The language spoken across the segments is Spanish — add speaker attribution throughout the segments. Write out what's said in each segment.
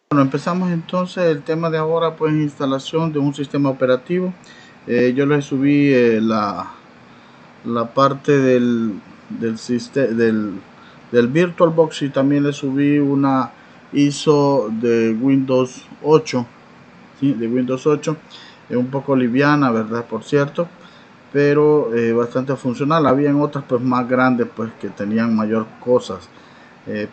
Speaker 1: Bueno, empezamos entonces el tema de ahora, pues instalación de un sistema operativo. Yo les subí la parte del VirtualBox, y también le subí una ISO de Windows 8, ¿sí? De Windows 8, un poco liviana, ¿verdad? Por cierto, pero bastante funcional. Habían otras pues más grandes, pues que tenían mayor cosas,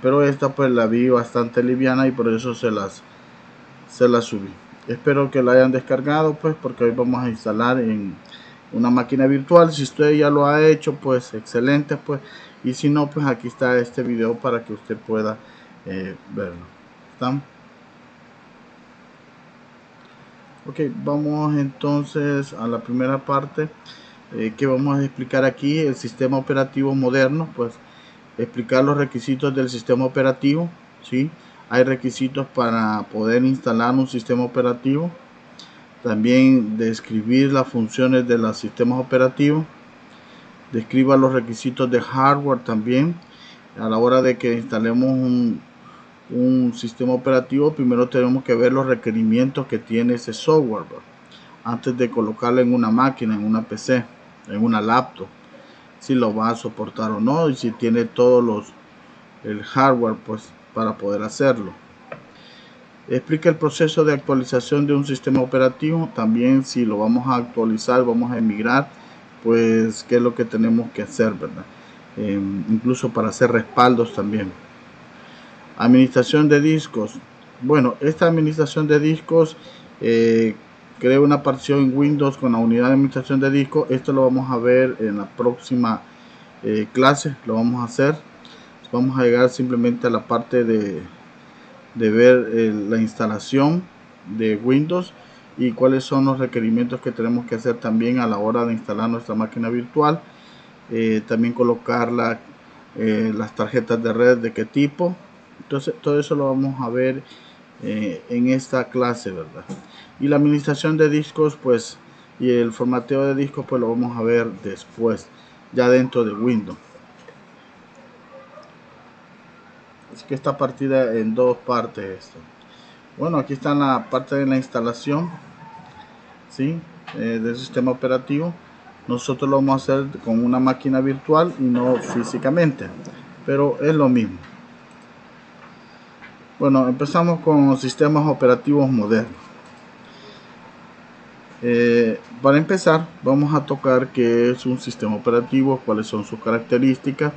Speaker 1: pero esta pues la vi bastante liviana y por eso se la subí. Espero que la hayan descargado, pues, porque hoy vamos a instalar en una máquina virtual. Si usted ya lo ha hecho, pues excelente, pues, y si no, pues aquí está este video para que usted pueda verlo. ¿Están? Ok, vamos entonces a la primera parte, que vamos a explicar aquí el sistema operativo moderno. Pues explicar los requisitos del sistema operativo, ¿sí? Hay requisitos para poder instalar un sistema operativo. También describir las funciones de los sistemas operativos. Describa los requisitos de hardware también. A la hora de que instalemos un sistema operativo, primero tenemos que ver los requerimientos que tiene ese software, ¿verdad? Antes de colocarlo en una máquina, en una PC, en una laptop, si lo va a soportar o no, y si tiene todos el hardware, pues, para poder hacerlo. Explica el proceso de actualización de un sistema operativo. También, si lo vamos a actualizar, vamos a emigrar, pues qué es lo que tenemos que hacer, ¿verdad? Incluso para hacer respaldos también. Administración de discos. Bueno, esta administración de discos, crea una partición en Windows con la unidad de administración de discos. Esto lo vamos a ver en la próxima clase. Lo vamos a hacer. Vamos a llegar simplemente a la parte de ver la instalación de Windows y cuáles son los requerimientos que tenemos que hacer también a la hora de instalar nuestra máquina virtual. También colocar las tarjetas de red, de qué tipo. Entonces todo eso lo vamos a ver en esta clase, ¿verdad? Y la administración de discos, pues, y el formateo de discos, pues lo vamos a ver después, ya dentro de Windows. Así que está partida en dos partes esto. Bueno, aquí está la parte de la instalación, ¿sí? Del sistema operativo. Nosotros lo vamos a hacer con una máquina virtual y no físicamente, pero es lo mismo. Bueno, empezamos con sistemas operativos modernos. Para empezar, vamos a tocar qué es un sistema operativo, cuáles son sus características,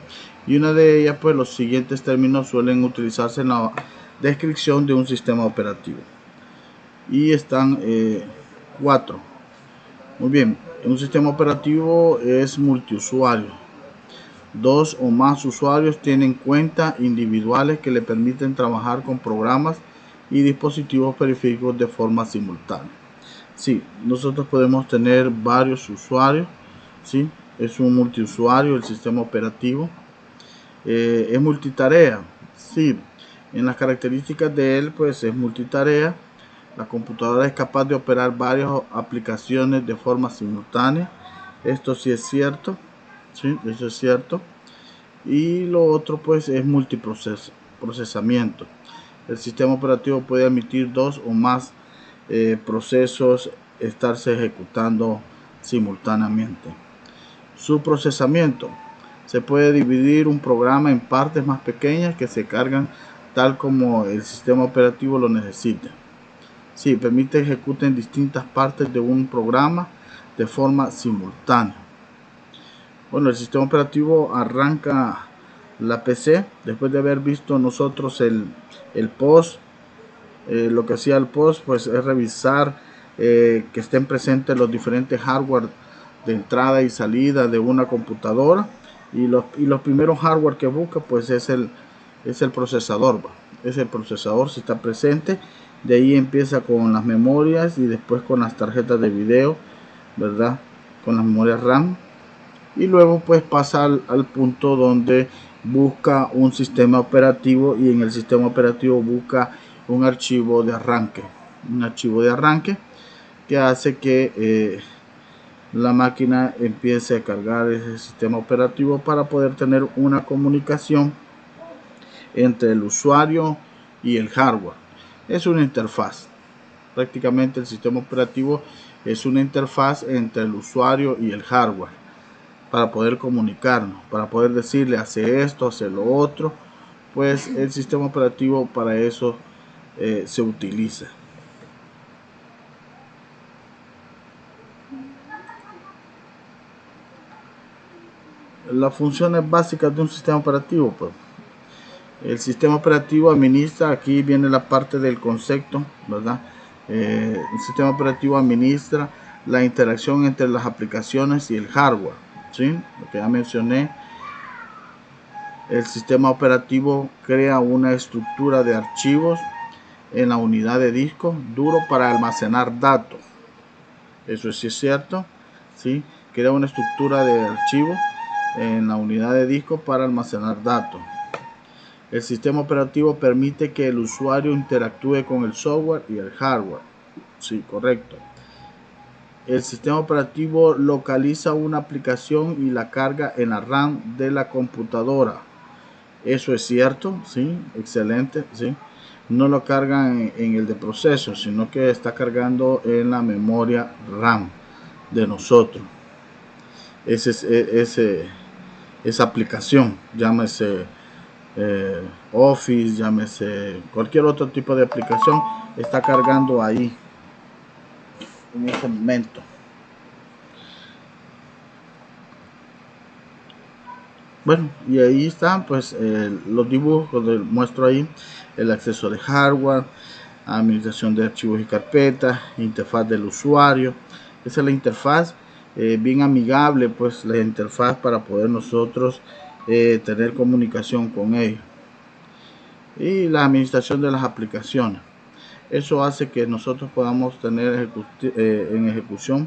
Speaker 1: y una de ellas, pues los siguientes términos suelen utilizarse en la descripción de un sistema operativo, y están cuatro. Muy bien, un sistema operativo es multiusuario. Dos o más usuarios tienen cuentas individuales que le permiten trabajar con programas y dispositivos periféricos de forma simultánea. Sí, nosotros podemos tener varios usuarios, ¿sí? Es un multiusuario el sistema operativo. Es multitarea, sí. En las características de él, pues es multitarea. La computadora es capaz de operar varias aplicaciones de forma simultánea. Esto sí es cierto, sí, eso es cierto. Y lo otro, pues, es multiprocesamiento. El sistema operativo puede admitir dos o más procesos estarse ejecutando simultáneamente. Su procesamiento: se puede dividir un programa en partes más pequeñas que se cargan tal como el sistema operativo lo necesite. Sí, permite ejecutar distintas partes de un programa de forma simultánea. Bueno, el sistema operativo arranca la PC después de haber visto nosotros el post. Lo que hacía el post, pues, es revisar que estén presentes los diferentes hardware de entrada y salida de una computadora, y los primeros hardware que busca, pues es el procesador, es el procesador. Si está presente, de ahí empieza con las memorias y después con las tarjetas de video, verdad, con las memorias RAM, y luego pues pasa al punto donde busca un sistema operativo, y en el sistema operativo busca un archivo de arranque, que hace que la máquina empiece a cargar ese sistema operativo para poder tener una comunicación entre el usuario y el hardware. es una interfaz. Prácticamente el sistema operativo es una interfaz entre el usuario y el hardware para poder comunicarnos, para poder decirle hace esto, hace lo otro. Pues el sistema operativo para eso se utiliza. Las funciones básicas de un sistema operativo, pues el sistema operativo administra, aquí viene la parte del concepto, ¿verdad? El sistema operativo administra la interacción entre las aplicaciones y el hardware, ¿sí? Lo que ya mencioné. El sistema operativo crea una estructura de archivos en la unidad de disco duro para almacenar datos. Eso sí es cierto, ¿sí? Crea una estructura de archivos en la unidad de disco para almacenar datos. El sistema operativo permite que el usuario interactúe con el software y el hardware. Sí, correcto. El sistema operativo localiza una aplicación y la carga en la RAM de la computadora. Eso es cierto, sí, excelente, sí. No lo carga en el de proceso, sino que está cargando en la memoria RAM de nosotros. Esa aplicación, llámese Office, llámese cualquier otro tipo de aplicación, está cargando ahí en ese momento. Bueno, y ahí están pues los dibujos, muestro ahí el acceso de hardware, administración de archivos y carpetas, interfaz del usuario. Esa es la interfaz, bien amigable, pues la interfaz para poder nosotros tener comunicación con ellos. Y la administración de las aplicaciones. Eso hace que nosotros podamos tener en ejecución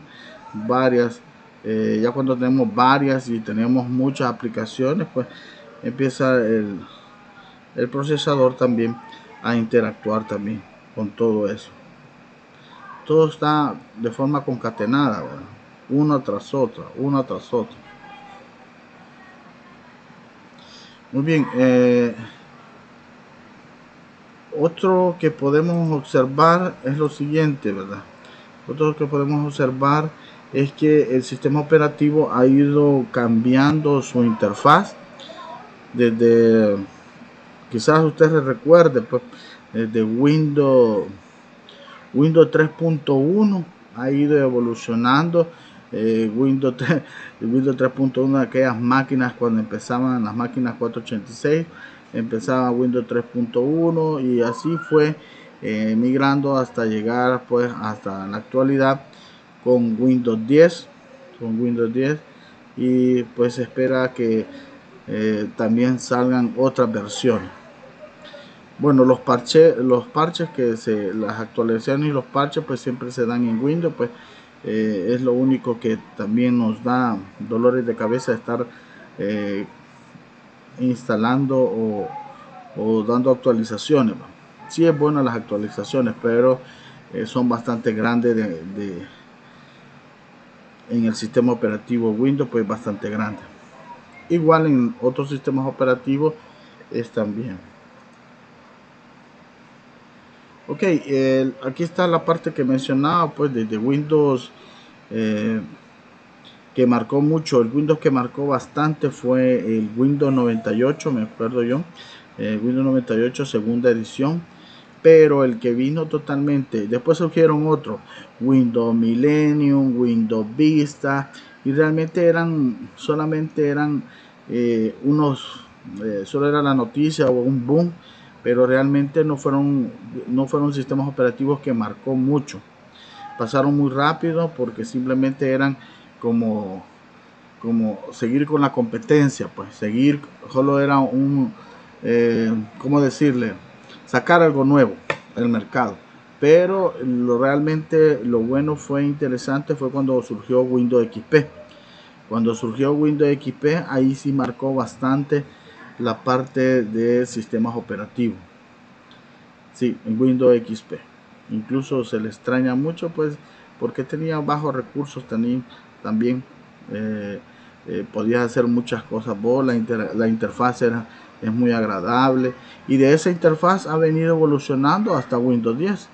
Speaker 1: varias, ya cuando tenemos varias y tenemos muchas aplicaciones, pues empieza el procesador también a interactuar también con todo eso. Todo está de forma concatenada, ¿verdad? Una tras otra, una tras otra. Muy bien, otro que podemos observar es lo siguiente, ¿verdad? Otro que podemos observar es que el sistema operativo ha ido cambiando su interfaz desde, quizás usted se recuerde, pues, desde Windows 3.1 ha ido evolucionando. Windows 3.1 de aquellas máquinas cuando empezaban las máquinas 486, empezaba Windows 3.1 y así fue migrando hasta llegar pues hasta la actualidad con Windows 10, y pues se espera que también salgan otras versiones. Bueno, los parches las actualizaciones y los parches pues siempre se dan en Windows, pues es lo único que también nos da dolores de cabeza estar instalando o dando actualizaciones. Sí es buena las actualizaciones, pero son bastante grandes en el sistema operativo Windows, pues bastante grande. Igual en otros sistemas operativos es también. Ok, aquí está la parte que mencionaba, pues desde Windows, que marcó mucho. El Windows que marcó bastante fue el Windows 98, me acuerdo yo, Windows 98 segunda edición, pero el que vino totalmente, después surgieron otros, Windows Millennium, Windows Vista, y realmente solamente eran solo era la noticia o un boom, pero realmente no fueron sistemas operativos que marcó mucho. Pasaron muy rápido porque simplemente eran como seguir con la competencia, pues seguir, solo era ¿cómo decirle? Sacar algo nuevo en el mercado. Pero realmente lo bueno fue interesante fue cuando surgió Windows XP. Cuando surgió Windows XP, ahí sí marcó bastante la parte de sistemas operativos. Sí, en Windows XP. Incluso se le extraña mucho, pues, porque tenía bajos recursos también. podías hacer muchas cosas vos, la interfaz es muy agradable, y de esa interfaz ha venido evolucionando hasta Windows 10.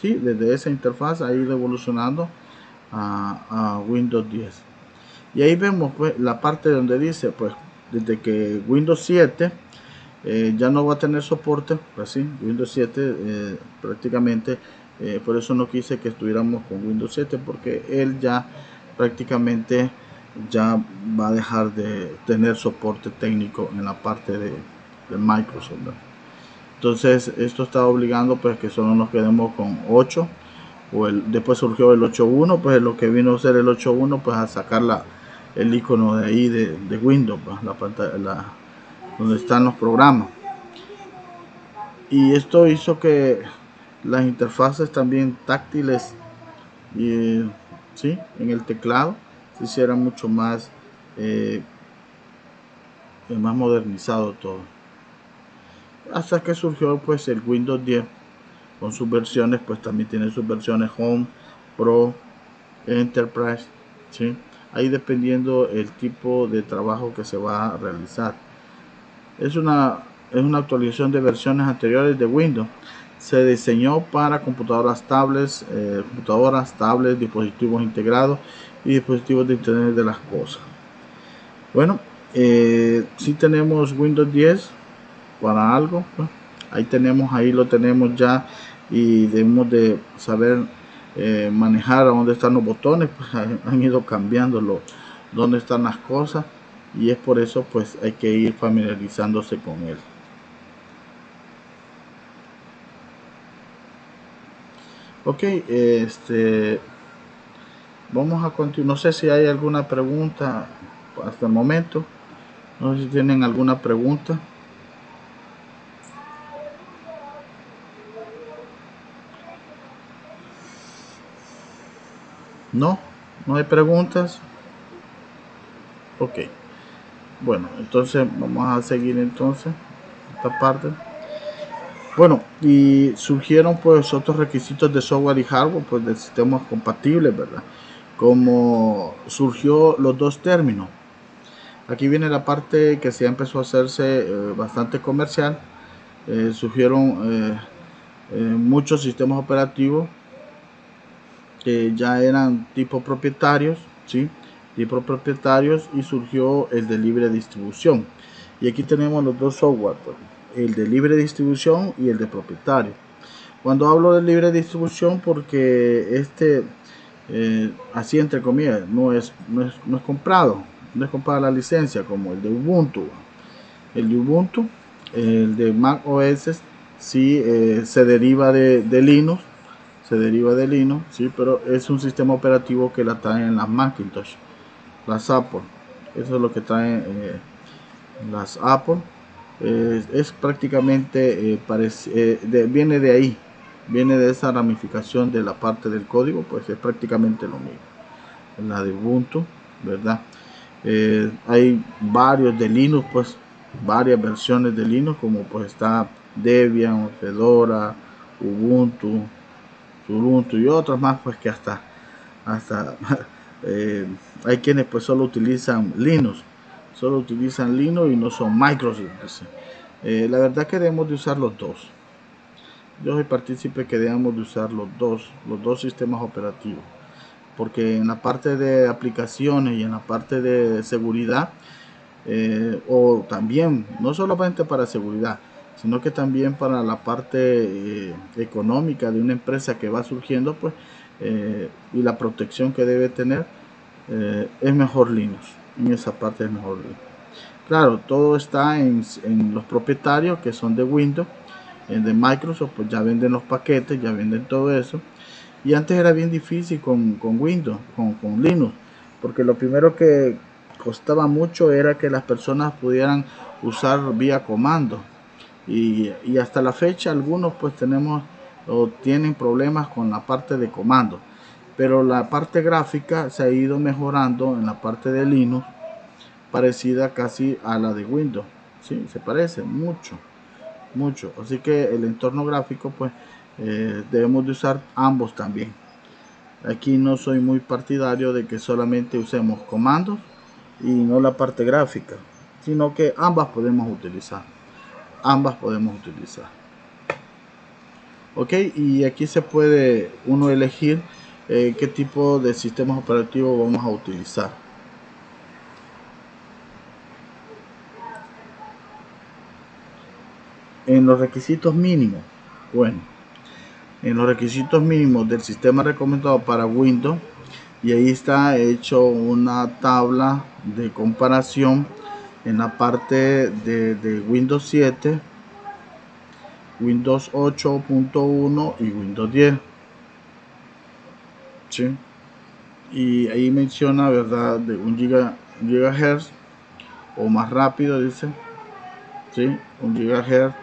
Speaker 1: ¿Sí? Desde esa interfaz ha ido evolucionando a Windows 10. Y ahí vemos pues la parte donde dice pues desde que Windows 7 ya no va a tener soporte, pues sí, Windows 7 prácticamente, por eso no quise que estuviéramos con Windows 7, porque él ya prácticamente ya va a dejar de tener soporte técnico en la parte de Microsoft, ¿no? Entonces esto está obligando pues que solo nos quedemos con 8, después surgió el 8.1, pues lo que vino a ser el 8.1 pues a sacar el icono de ahí de Windows, pues, la pantalla, donde están los programas, y esto hizo que las interfaces también táctiles y sí, en el teclado se hiciera mucho más modernizado todo, hasta que surgió pues el Windows 10 con sus versiones, pues también tiene sus versiones Home, Pro, Enterprise, ¿sí? Ahí dependiendo el tipo de trabajo que se va a realizar. Es una actualización de versiones anteriores de Windows. Se diseñó para computadoras, tablets, dispositivos integrados y dispositivos de Internet de las cosas. Bueno, si tenemos Windows 10 para algo, pues, ahí lo tenemos ya, y debemos de saber manejar a dónde están los botones, pues han ido cambiando dónde están las cosas, y es por eso pues hay que ir familiarizándose con él. Ok, vamos a continuar. No sé si hay alguna pregunta hasta el momento. No sé si tienen alguna pregunta. No, no hay preguntas. Ok, bueno, entonces vamos a seguir entonces esta parte. Bueno, y surgieron pues otros requisitos de software y hardware, pues de sistemas compatibles, ¿verdad? Como surgió los dos términos. Aquí viene la parte que se empezó a hacerse bastante comercial. Surgieron muchos sistemas operativos que ya eran tipo propietarios, ¿sí? Tipo propietarios, y surgió el de libre distribución. Y aquí tenemos los dos software, pues, el de libre distribución y el de propietario. Cuando hablo de libre distribución, porque así entre comillas, no es comprado, no es comprada la licencia, como el de Ubuntu. El de Mac OS sí se deriva de Linux, sí, pero es un sistema operativo que la traen en las Macintosh, las Apple. Eso es lo que traen las Apple. Es prácticamente viene de ahí, viene de esa ramificación de la parte del código, pues es prácticamente lo mismo. La de Ubuntu, ¿verdad? Hay varios de Linux, pues varias versiones de Linux, como pues está Debian, Fedora, Ubuntu y otros más, pues que hasta hay quienes pues solo utilizan Linux y no son Microsoft. La verdad que debemos de usar los dos. Yo soy partícipe que debemos de usar los dos sistemas operativos, porque en la parte de aplicaciones y en la parte de seguridad, o también no solamente para seguridad, sino que también para la parte económica de una empresa que va surgiendo, pues y la protección que debe tener, es mejor Linux. En esa parte es mejor Linux. Claro, todo está en los propietarios que son de Windows. De Microsoft pues ya venden los paquetes, ya venden todo eso. Y antes era bien difícil con Windows, con Linux, porque lo primero que costaba mucho era que las personas pudieran usar vía comando, y hasta la fecha algunos pues tenemos o tienen problemas con la parte de comando, pero la parte gráfica se ha ido mejorando en la parte de Linux, parecida casi a la de Windows, ¿sí? Se parece mucho, así que el entorno gráfico pues debemos de usar ambos también. Aquí no soy muy partidario de que solamente usemos comandos y no la parte gráfica, sino que ambas podemos utilizar. Ok, y aquí se puede uno elegir qué tipo de sistemas operativos vamos a utilizar. En los requisitos mínimos, bueno, en los requisitos mínimos del sistema recomendado para Windows, y ahí está hecho una tabla de comparación en la parte de Windows 7, Windows 8.1 y Windows 10. ¿Sí? Y ahí menciona, ¿verdad?, de 1 GHz o más rápido, dice, ¿sí? 1 GHz.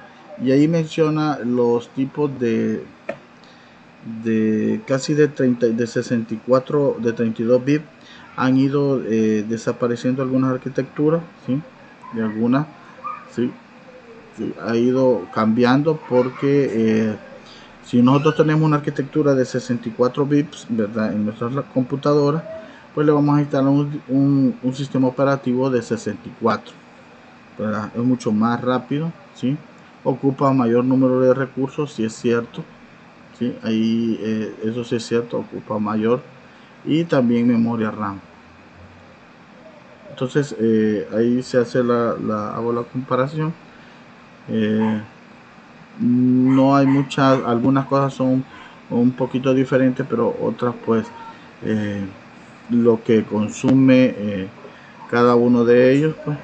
Speaker 1: Y ahí menciona los tipos de casi de 64, de 32 bits. Han ido desapareciendo algunas arquitecturas, ¿sí? De algunas, ¿sí? Sí, ha ido cambiando porque si nosotros tenemos una arquitectura de 64 bits, ¿verdad?, en nuestras computadoras, pues le vamos a instalar un sistema operativo de 64, ¿verdad? Es mucho más rápido, ¿sí? Ocupa mayor número de recursos, si es cierto, ¿sí? Ahí eso sí es cierto, ocupa mayor, y también memoria RAM. Entonces ahí se hace hago la comparación. No hay muchas, algunas cosas son un poquito diferentes, pero otras pues lo que consume cada uno de ellos pues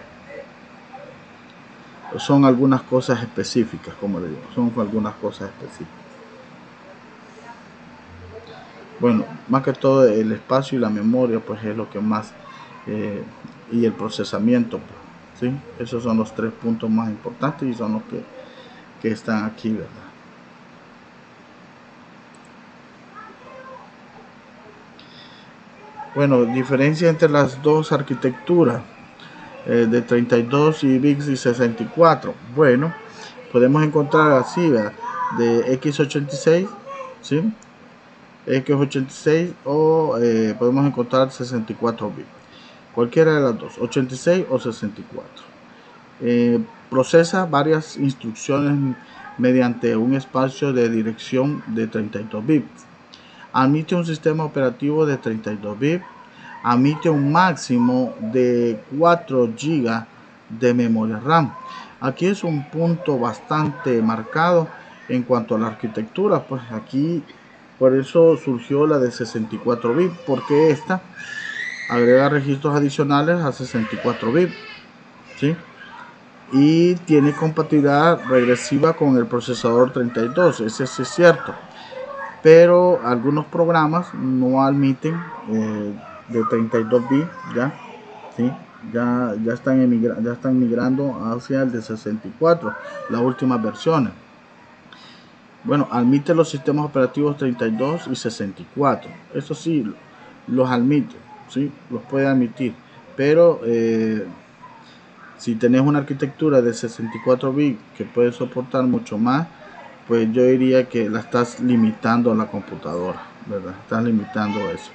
Speaker 1: son algunas cosas específicas, como le digo, son algunas cosas específicas. Bueno, más que todo el espacio y la memoria pues es lo que más y el procesamiento pues, ¿sí? Esos son los 3 puntos más importantes y son los que están aquí, ¿verdad? Bueno, diferencia entre las dos arquitecturas de 32 y bits y 64. Bueno, podemos encontrar así, ¿verdad?, de x86, ¿sí? x86 o podemos encontrar 64 bits. Cualquiera de las dos, 86 o 64. Procesa varias instrucciones mediante un espacio de dirección de 32 bits. Admite un sistema operativo de 32 bits. Admite un máximo de 4 GB de memoria RAM. Aquí es un punto bastante marcado en cuanto a la arquitectura, pues aquí por eso surgió la de 64 bits, porque esta agrega registros adicionales a 64 bits, ¿sí? Y tiene compatibilidad regresiva con el procesador 32, ese sí es cierto, pero algunos programas no admiten de 32 bits, ¿ya? ¿Sí? Ya están migrando hacia el de 64, las últimas versiones. Bueno, admite los sistemas operativos 32 y 64, eso sí, los admite, ¿sí? Los puede admitir, pero si tenés una arquitectura de 64 bits que puede soportar mucho más, pues yo diría que la estás limitando a la computadora, ¿verdad? Estás limitando eso.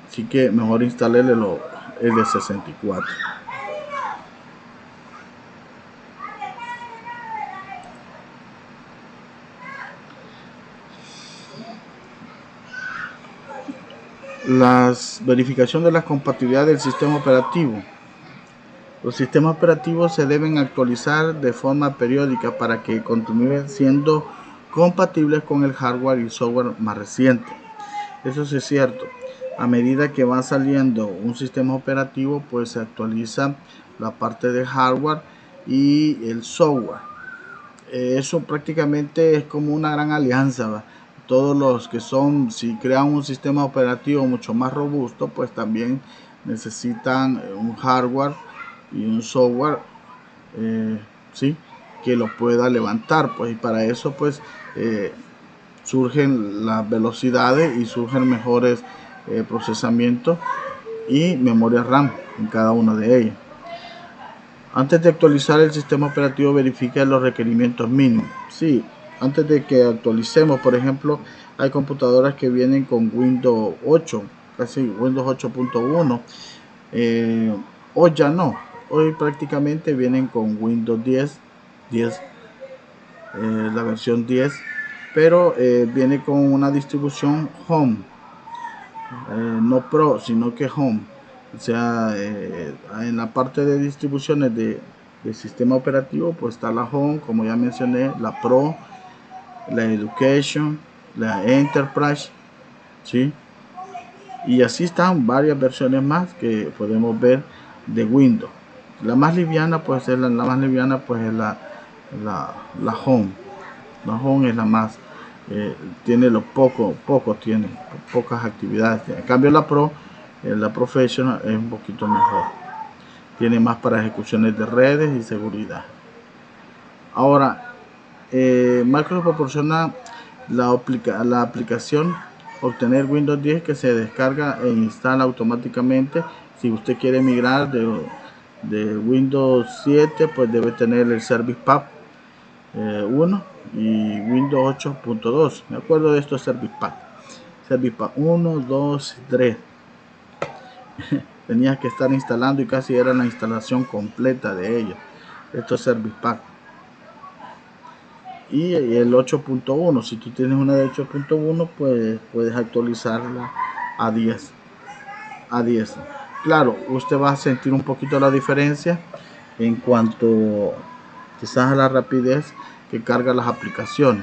Speaker 1: Así que mejor instalarle el de 64. Las verificación de la compatibilidad del sistema operativo. Los sistemas operativos se deben actualizar de forma periódica para que continúen siendo compatibles con el hardware y software más reciente. Eso sí es cierto. A medida que va saliendo un sistema operativo, pues se actualiza la parte de hardware y el software. Eso prácticamente es como una gran alianza, ¿va? Todos los que son, si crean un sistema operativo mucho más robusto, pues también necesitan un hardware y un software, ¿sí?, que lo pueda levantar, pues, y para eso pues surgen las velocidades y surgen mejores procesamientos y memoria RAM en cada una de ellas. Antes de actualizar el sistema operativo, verifica los requerimientos mínimos. Sí, antes de que actualicemos, por ejemplo, hay computadoras que vienen con Windows 8, casi Windows 8.1, Hoy ya no, hoy prácticamente vienen con Windows 10, la versión 10, pero viene con una distribución Home, no Pro, sino que Home. O sea, en la parte de distribuciones de sistema operativo, pues está la Home, como ya mencioné, la Pro, la Education, la Enterprise, ¿sí? Y así están varias versiones más que podemos ver de Windows. La más liviana, pues es la más liviana, pues es la Home. La Home es la más, tiene tiene pocas actividades. En cambio la Pro, la Professional es un poquito mejor. Tiene más para ejecuciones de redes y seguridad. Ahora, Microsoft proporciona la aplicación obtener Windows 10 que se descarga e instala automáticamente. Si usted quiere migrar de Windows 7, pues debe tener el Service Pack 1 y Windows 8.2. Me acuerdo de estos Service Pack. Service Pack 1, 2, 3. Tenía que estar instalando y casi era la instalación completa de ellos. Estos Service Pack. Y el 8.1, si tú tienes una de 8.1, pues puedes actualizarla a 10. Claro, usted va a sentir un poquito la diferencia en cuanto quizás a la rapidez que carga las aplicaciones,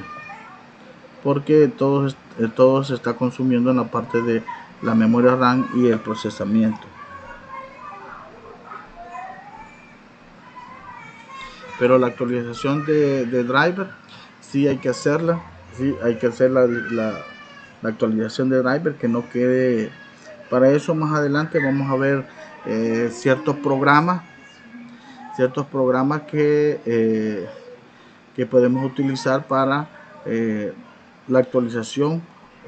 Speaker 1: porque todo se está consumiendo en la parte de la memoria RAM y el procesamiento. Pero la actualización de driver sí hay que hacerla, sí hay que hacer la actualización de driver, que no quede. Para eso más adelante vamos a ver ciertos programas que podemos utilizar para la actualización,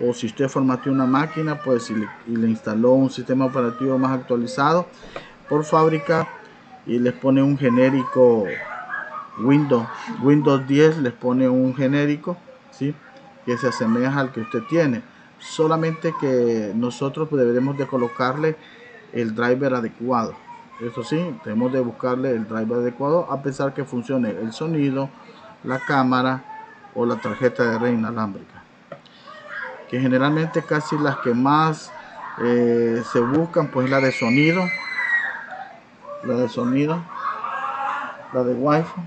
Speaker 1: o si usted formateó una máquina, pues y le instaló un sistema operativo más actualizado por fábrica y les pone un genérico Windows 10, les pone un genérico, ¿sí?, que se asemeja al que usted tiene, solamente que nosotros pues deberemos de colocarle el driver adecuado. Eso sí, tenemos de buscarle el driver adecuado, a pesar que funcione el sonido, la cámara o la tarjeta de red inalámbrica, que generalmente casi las que más se buscan, pues la de sonido, la de Wi-Fi.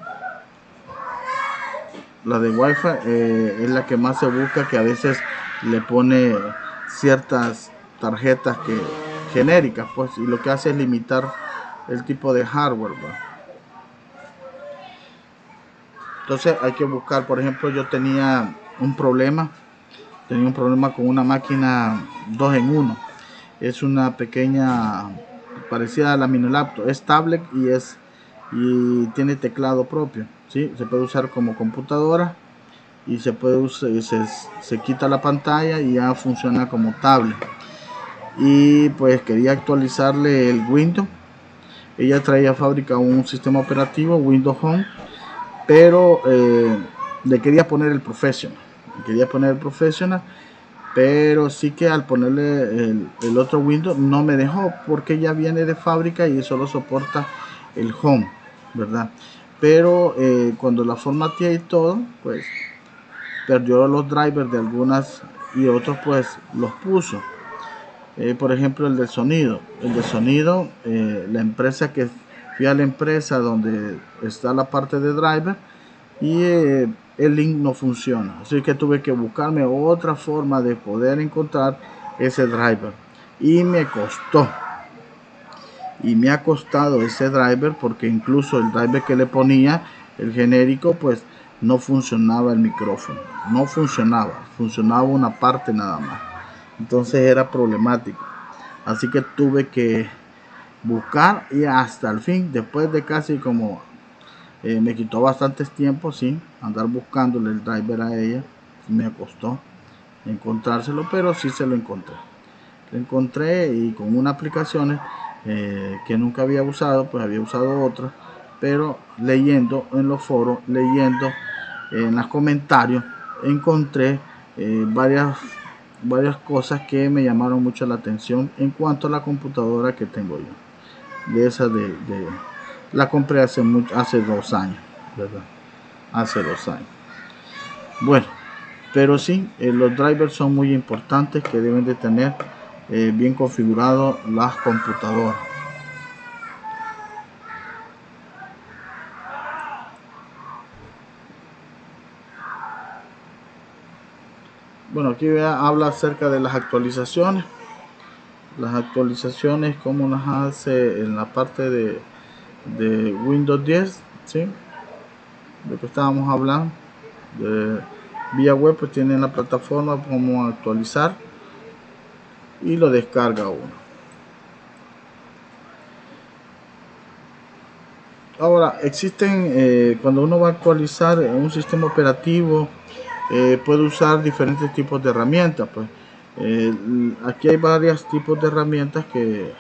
Speaker 1: La de Wi-Fi es la que más se busca, que a veces le pone ciertas tarjetas genéricas, pues, y lo que hace es limitar el tipo de hardware, ¿va? Entonces hay que buscar. Por ejemplo, yo tenía un problema con una máquina 2 en 1. Es una pequeña, parecida a la mini laptop, es tablet y tiene teclado propio, ¿sí? Se puede usar como computadora y se puede usar, se quita la pantalla y ya funciona como tablet. Y pues quería actualizarle el Windows. Ella traía a fábrica un sistema operativo Windows Home, pero le quería poner el Professional. Pero sí que al ponerle el otro Windows no me dejó, porque ya viene de fábrica y solo soporta el Home, ¿verdad? Pero cuando la formateé y todo, pues perdió los drivers de algunas y otros pues los puso. Por ejemplo, el del sonido, la empresa que fui a la empresa donde está la parte de driver, y el link no funciona, así que tuve que buscarme otra forma de poder encontrar ese driver, y me ha costado ese driver, porque incluso el driver que le ponía, el genérico, pues no funcionaba el micrófono, funcionaba una parte nada más. Entonces era problemático, así que tuve que buscar, y hasta el fin, después de casi como me quitó bastantes tiempo, sí, andar buscándole el driver a ella. Me costó encontrárselo, pero sí se lo encontré, y con una aplicación que nunca había usado, pues había usado otra, pero leyendo en los foros, leyendo en los comentarios, encontré varias cosas que me llamaron mucho la atención en cuanto a la computadora que tengo yo. de esa la compré hace 2 años, ¿verdad? Hace 2 años. Bueno, pero sí, los drivers son muy importantes que deben de tener bien configurado las computadoras. Bueno, aquí habla acerca de las actualizaciones. Las actualizaciones, como las hace en la parte de Windows 10, ¿sí? De que estábamos hablando. Vía web, pues tienen la plataforma como actualizar y lo descarga uno. Ahora, existen, cuando uno va a actualizar un sistema operativo, puede usar diferentes tipos de herramientas. Pues aquí hay varios tipos de herramientas que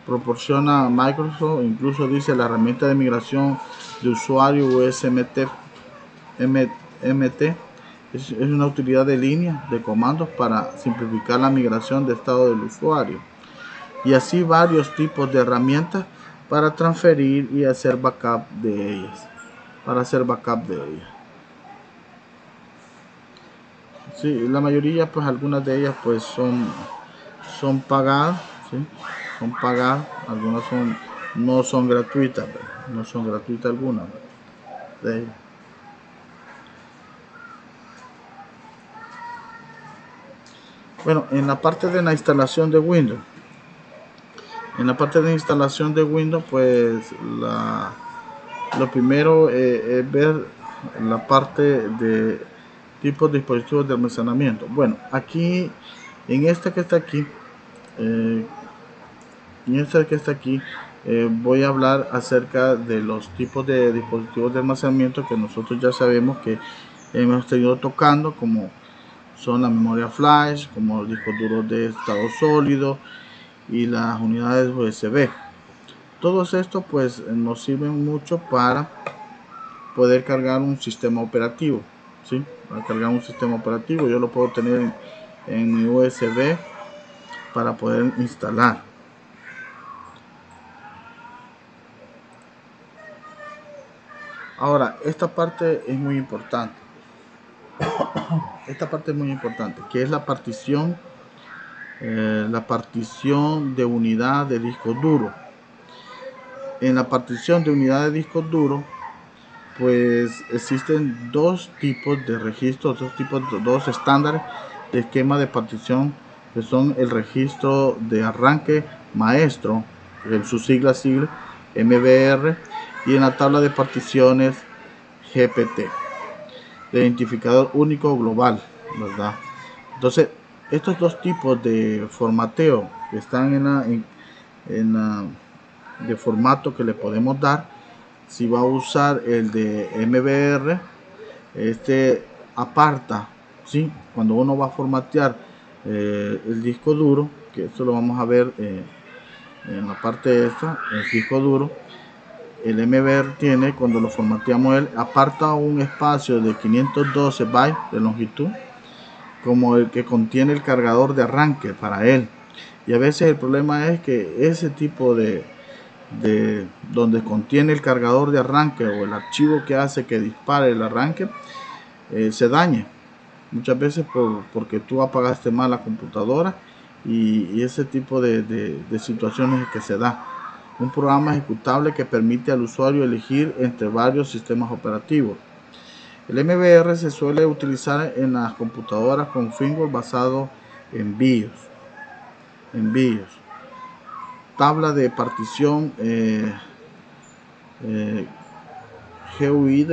Speaker 1: proporciona Microsoft. Incluso dice la herramienta de migración de usuario USMT MT es una utilidad de línea de comandos para simplificar la migración de estado del usuario, y así varios tipos de herramientas para transferir y hacer backup de ellas. Sí, la mayoría, pues algunas de ellas pues son pagadas, ¿sí? Son pagadas, algunas no son gratuitas, ¿verdad? No son gratuitas algunas, ¿verdad? De ellas. Bueno, en la parte de la instalación de Windows, pues lo primero es ver la parte de tipos de dispositivos de almacenamiento. Bueno, aquí, en esta que está aquí, voy a hablar acerca de los tipos de dispositivos de almacenamiento que nosotros ya sabemos que hemos estado tocando, como son la memoria flash, como los discos duros de estado sólido y las unidades USB. Todos estos pues nos sirven mucho para poder cargar un sistema operativo, ¿sí? Para cargar un sistema operativo yo lo puedo tener en mi USB para poder instalar. Ahora, esta parte es muy importante. Que es la partición de unidad de disco duro. En la partición de unidad de disco duro, pues existen dos tipos de registros, dos estándares de esquema de partición, que son el registro de arranque maestro, en su sigla MBR, y en la tabla de particiones GPT, de identificador único global, ¿verdad? Entonces, estos dos tipos de formateo que están de formato que le podemos dar, si va a usar el de MBR, aparta, ¿sí? Cuando uno va a formatear el disco duro, que esto lo vamos a ver en la parte esta, el disco duro, el MBR tiene, cuando lo formateamos, él aparta un espacio de 512 bytes de longitud, como el que contiene el cargador de arranque para él. Y a veces el problema es que ese tipo de donde contiene el cargador de arranque o el archivo que hace que dispare el arranque se dañe, muchas veces porque tú apagaste mal la computadora, y ese tipo de situaciones que se da. Un programa ejecutable que permite al usuario elegir entre varios sistemas operativos. El MBR se suele utilizar en las computadoras con firmware basado en BIOS. Tabla de partición GUID,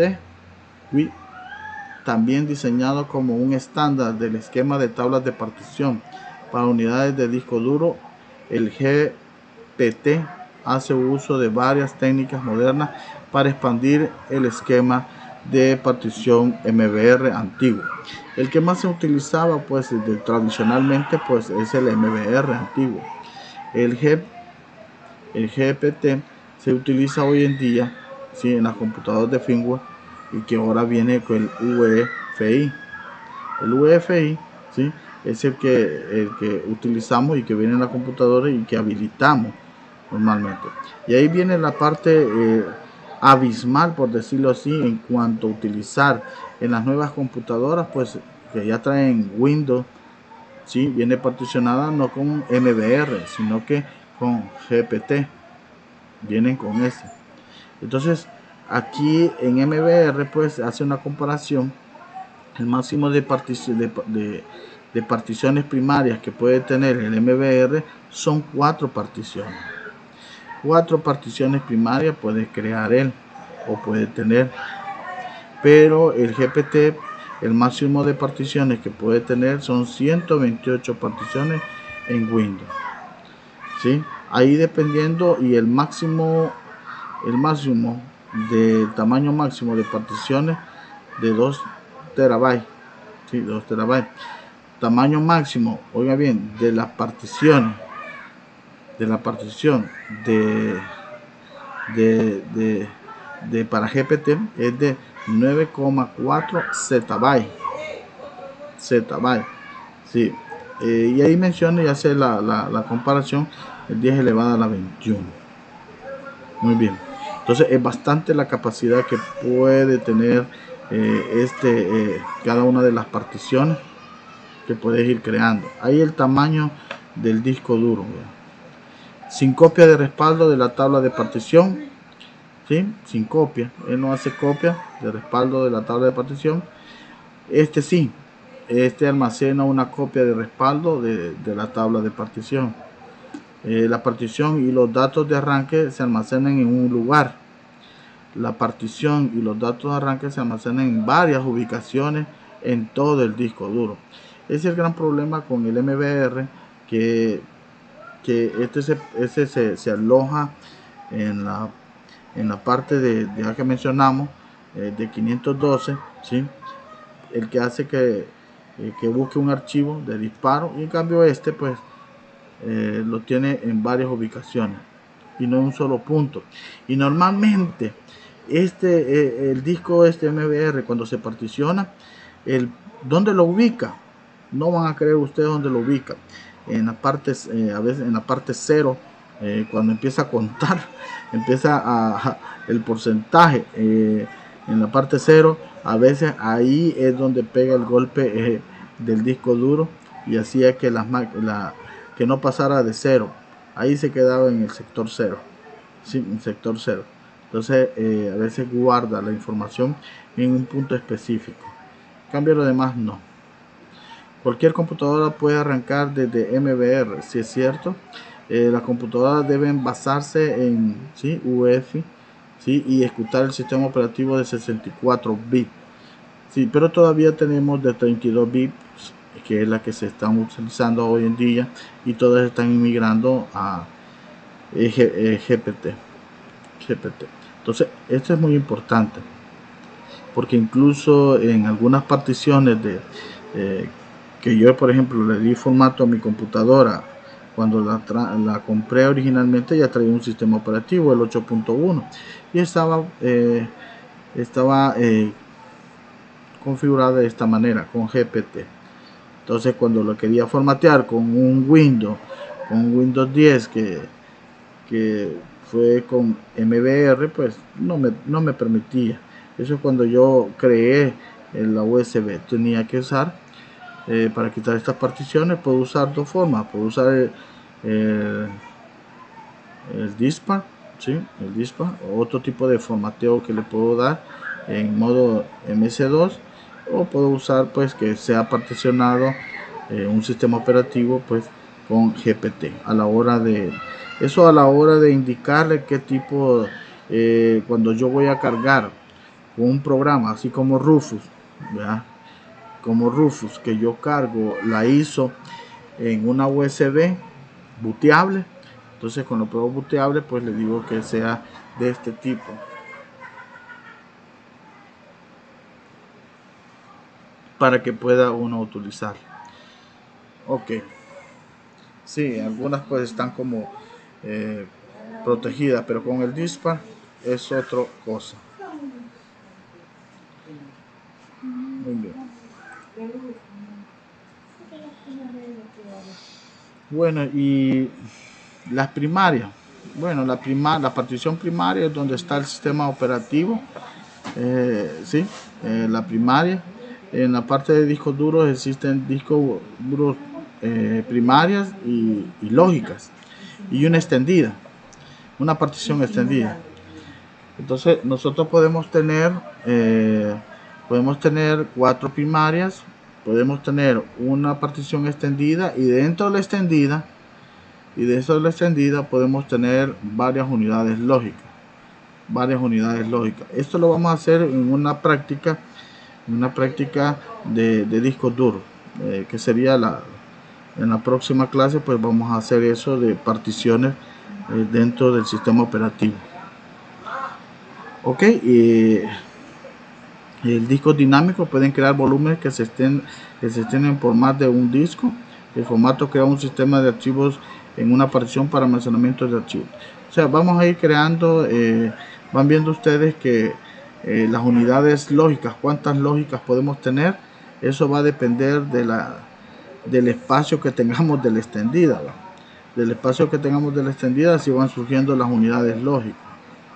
Speaker 1: también diseñado como un estándar del esquema de tablas de partición para unidades de disco duro. El GPT hace uso de varias técnicas modernas para expandir el esquema de partición MBR antiguo. El que más se utilizaba pues tradicionalmente pues es el MBR antiguo. El GPT se utiliza hoy en día, ¿sí?, en las computadoras de firmware, y que ahora viene con el UEFI. El UEFI, es el que utilizamos y que viene en la computadora y que habilitamos normalmente. Y ahí viene la parte abismal, por decirlo así, en cuanto a utilizar en las nuevas computadoras, pues que ya traen Windows, ¿sí? Viene particionada no con MBR, sino que con GPT, vienen con ese. Entonces, aquí en MBR, pues hace una comparación. El máximo de particiones primarias que puede tener el MBR son 4 particiones. 4 particiones primarias puede crear él o puede tener, pero el GPT, el máximo de particiones que puede tener son 128 particiones en Windows, ¿sí? Ahí dependiendo, y el máximo del tamaño máximo de particiones de 2 terabytes, ¿sí? 2 terabytes. Tamaño máximo, oiga bien, de la partición de para GPT es de 9,4 zettabytes, sí. Y ahí menciona y hace la comparación, el 10 elevado a la 21. Muy bien, entonces es bastante la capacidad que puede tener cada una de las particiones que puedes ir creando. Ahí el tamaño del disco duro, sin copia de respaldo de la tabla de partición, ¿sí? Sin copia, él no hace copia de respaldo de la tabla de partición. Sí, almacena una copia de respaldo de la tabla de partición. La partición y los datos de arranque se almacenan en un lugar. La partición y los datos de arranque se almacenan en varias ubicaciones en todo el disco duro. Ese es el gran problema con el MBR, que se aloja en la parte de ya que mencionamos, de 512, ¿sí? El que hace que busque un archivo de disparo, y en cambio pues lo tiene en varias ubicaciones y no en un solo punto. Y normalmente el disco MBR, cuando se particiona, ¿dónde lo ubica? No van a creer ustedes dónde lo ubica. En la parte, a veces en la parte 0, cuando empieza a contar, el porcentaje en la parte 0, a veces ahí es donde pega el golpe del disco duro, y hacía que que no pasara de 0. Ahí se quedaba en el sector 0, ¿sí? En sector 0. Entonces a veces guarda la información en un punto específico. En cambio lo demás no. Cualquier computadora puede arrancar desde MBR, si es cierto. Las computadoras deben basarse en, ¿sí? UEFI, ¿sí? Y ejecutar el sistema operativo de 64 bits. Sí, pero todavía tenemos de 32 bits, que es la que se están utilizando hoy en día, y todas están inmigrando a GPT. Entonces, esto es muy importante, porque incluso en algunas particiones que yo, por ejemplo, le di formato a mi computadora cuando la compré originalmente, ya traía un sistema operativo, el 8.1, y estaba configurada de esta manera, con GPT. Entonces, cuando lo quería formatear con un Windows 10 que fue con MBR, pues no me permitía. Eso es cuando yo creé la USB. Tenía que usar, para quitar estas particiones, puedo usar dos formas. Puedo usar el dispar, ¿sí? El dispar, otro tipo de formateo que le puedo dar en modo MS2, o puedo usar pues que sea particionado un sistema operativo pues con GPT a la hora de indicarle qué tipo, cuando yo voy a cargar con un programa así como Rufus, ¿verdad? Como Rufus, que yo cargo la ISO en una USB booteable. Entonces, con los pruebas booteables, pues le digo que sea de este tipo, para que pueda uno utilizar. Ok, sí, algunas pues están como protegidas, pero con el dispar es otra cosa. Muy bien. Bueno, y las primarias. bueno, la partición primaria es donde está el sistema operativo, ¿sí? La primaria. En la parte de discos duros existen discos duros primarias y lógicas, y una extendida, una partición extendida. Entonces nosotros podemos tener 4 primarias, podemos tener una partición extendida, y dentro de la extendida podemos tener varias unidades lógicas. Esto lo vamos a hacer en una práctica de discos duros, que sería en la próxima clase. Pues vamos a hacer eso de particiones dentro del sistema operativo. Ok, el disco dinámico pueden crear volúmenes que se extienden por más de un disco. El formato crea un sistema de archivos en una partición para almacenamiento de archivos. O sea, vamos a ir creando, van viendo ustedes que las unidades lógicas, cuántas lógicas podemos tener, eso va a depender del espacio que tengamos de la extendida, ¿va? Del espacio que tengamos de la extendida, así van surgiendo las unidades lógicas,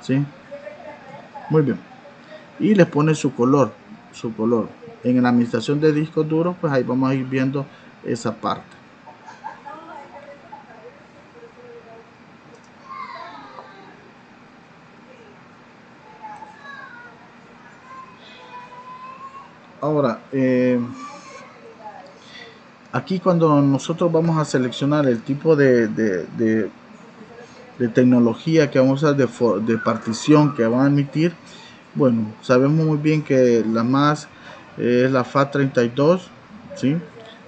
Speaker 1: ¿sí? Muy bien. Y les pone su color. En la administración de discos duros, pues ahí vamos a ir viendo esa parte. Ahora, aquí cuando nosotros vamos a seleccionar el tipo de tecnología que vamos a usar, de partición que van a emitir, bueno, sabemos muy bien que la más es la FAT32, ¿sí?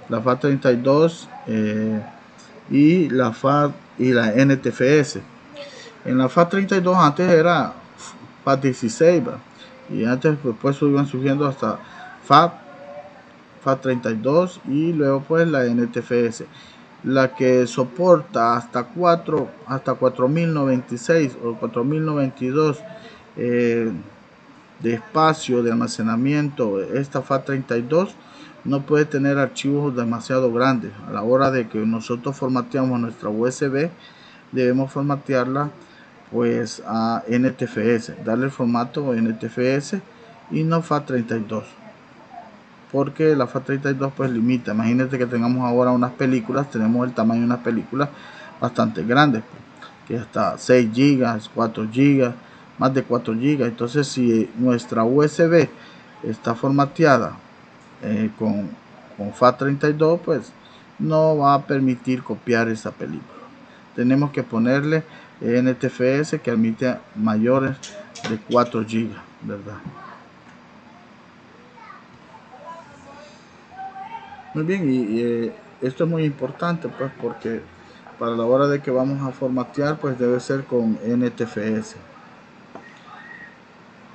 Speaker 1: La FAT32 y la FAT y la NTFS. En la FAT32 antes era FAT16, ¿va? Y antes pues iban subiendo hasta FAT32 y luego pues la NTFS, la que soporta hasta 4096 o 4092 de espacio de almacenamiento. Esta FAT32 no puede tener archivos demasiado grandes. A la hora de que nosotros formateamos nuestra USB, debemos formatearla pues a NTFS, darle el formato NTFS y no FAT32, porque la FAT32 pues limita. Imagínate que tengamos ahora unas películas, tenemos el tamaño de unas películas bastante grandes, que hasta 6 GB, 4 GB, más de 4 GB. Entonces, si nuestra USB está formateada con FAT32, pues no va a permitir copiar esa película. Tenemos que ponerle NTFS que admite mayores de 4 GB, ¿verdad? Muy bien, y esto es muy importante, pues, porque para la hora de que vamos a formatear, pues debe ser con NTFS.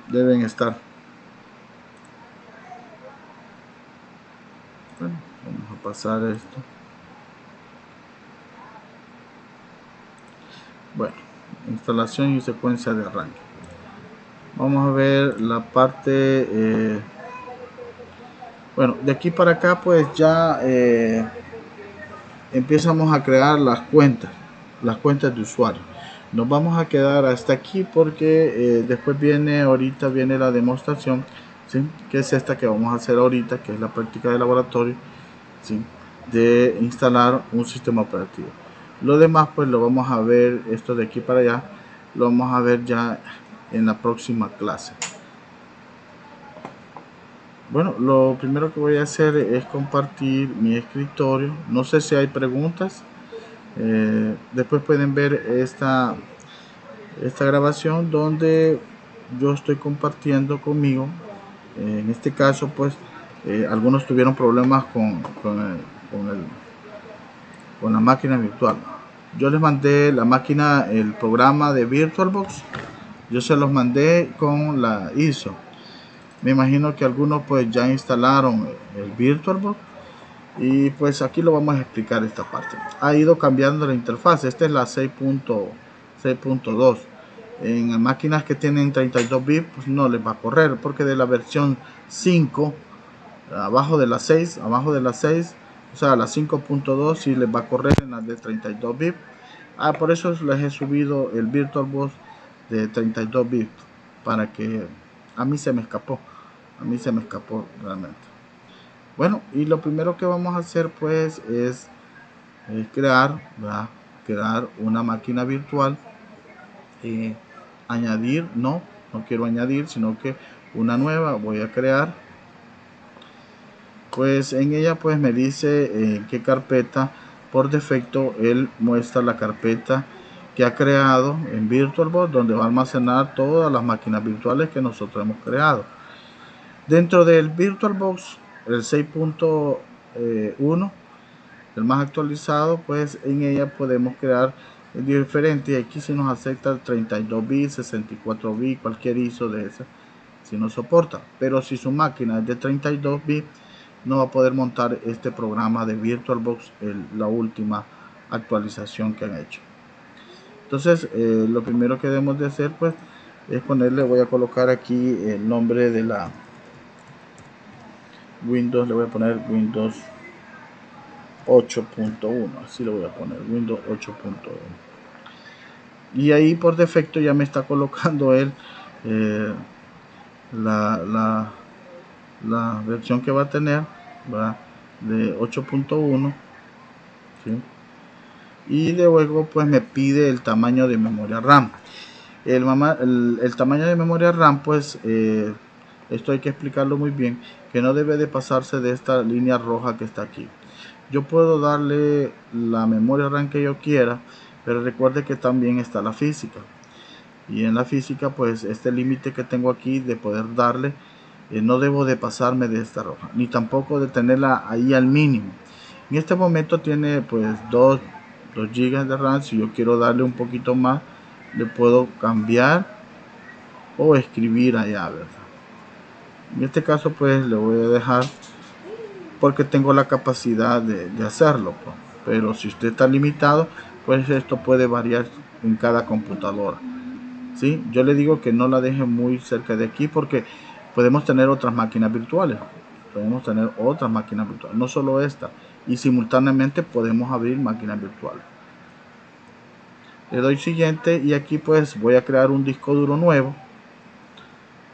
Speaker 1: Deben estar. Bueno, vamos a pasar esto. Bueno, instalación y secuencia de arranque. Vamos a ver la parte, bueno, de aquí para acá pues ya empezamos a crear las cuentas de usuario. Nos vamos a quedar hasta aquí porque después ahorita viene la demostración, ¿sí? Que es esta que vamos a hacer ahorita, que es la práctica de laboratorio, ¿sí? De instalar un sistema operativo. Lo demás pues lo vamos a ver, esto de aquí para allá lo vamos a ver ya en la próxima clase. Bueno, lo primero que voy a hacer es compartir mi escritorio. No sé si hay preguntas. Después pueden ver esta grabación donde yo estoy compartiendo conmigo. En este caso pues algunos tuvieron problemas con la máquina virtual. Yo les mandé la máquina, el programa de VirtualBox, yo se los mandé con la ISO. Me imagino que algunos pues ya instalaron el VirtualBox, y pues aquí lo vamos a explicar esta parte. Ha ido cambiando la interfaz. Esta es la 6.2. En máquinas que tienen 32 bits pues no les va a correr, porque de la versión 5 abajo de la 6, o sea la 5.2 sí les va a correr en las de 32 bits. Por eso les he subido el VirtualBox de 32 bits, para que a mí se me escapó realmente. Bueno, y lo primero que vamos a hacer pues es crear una máquina virtual. Añadir, no quiero añadir, sino que una nueva voy a crear. Pues en ella pues me dice en qué carpeta. Por defecto él muestra la carpeta que ha creado en VirtualBox, donde va a almacenar todas las máquinas virtuales que nosotros hemos creado. Dentro del VirtualBox, el 6.1, el más actualizado, pues en ella podemos crear diferentes. Aquí si nos acepta 32 bits, 64 bits, cualquier ISO de esa, si nos soporta. Pero si su máquina es de 32 bits, no va a poder montar este programa de VirtualBox, la última actualización que han hecho. Entonces lo primero que debemos de hacer pues es ponerle, voy a colocar aquí el nombre de la Windows, le voy a poner Windows 8.1, así lo voy a poner, Windows 8.1. Y ahí por defecto ya me está colocando él la versión que va a tener, ¿verdad?, de 8.1, ¿sí? Y luego pues me pide el tamaño de memoria RAM. El tamaño de memoria RAM pues esto hay que explicarlo muy bien, que no debe de pasarse de esta línea roja que está aquí. Yo puedo darle la memoria RAM que yo quiera, pero recuerde que también está la física. Y en la física pues este límite que tengo aquí de poder darle, no debo de pasarme de esta roja, ni tampoco de tenerla ahí al mínimo. En este momento tiene pues 2 GB de RAM. Si yo quiero darle un poquito más, le puedo cambiar o escribir allá, ¿verdad? En este caso pues le voy a dejar, porque tengo la capacidad de hacerlo, pues. Pero si usted está limitado, pues esto puede variar en cada computadora, ¿sí? Yo le digo que no la deje muy cerca de aquí, porque podemos tener otras máquinas virtuales, no solo esta, y simultáneamente podemos abrir máquinas virtuales. Le doy siguiente y aquí pues voy a crear un disco duro nuevo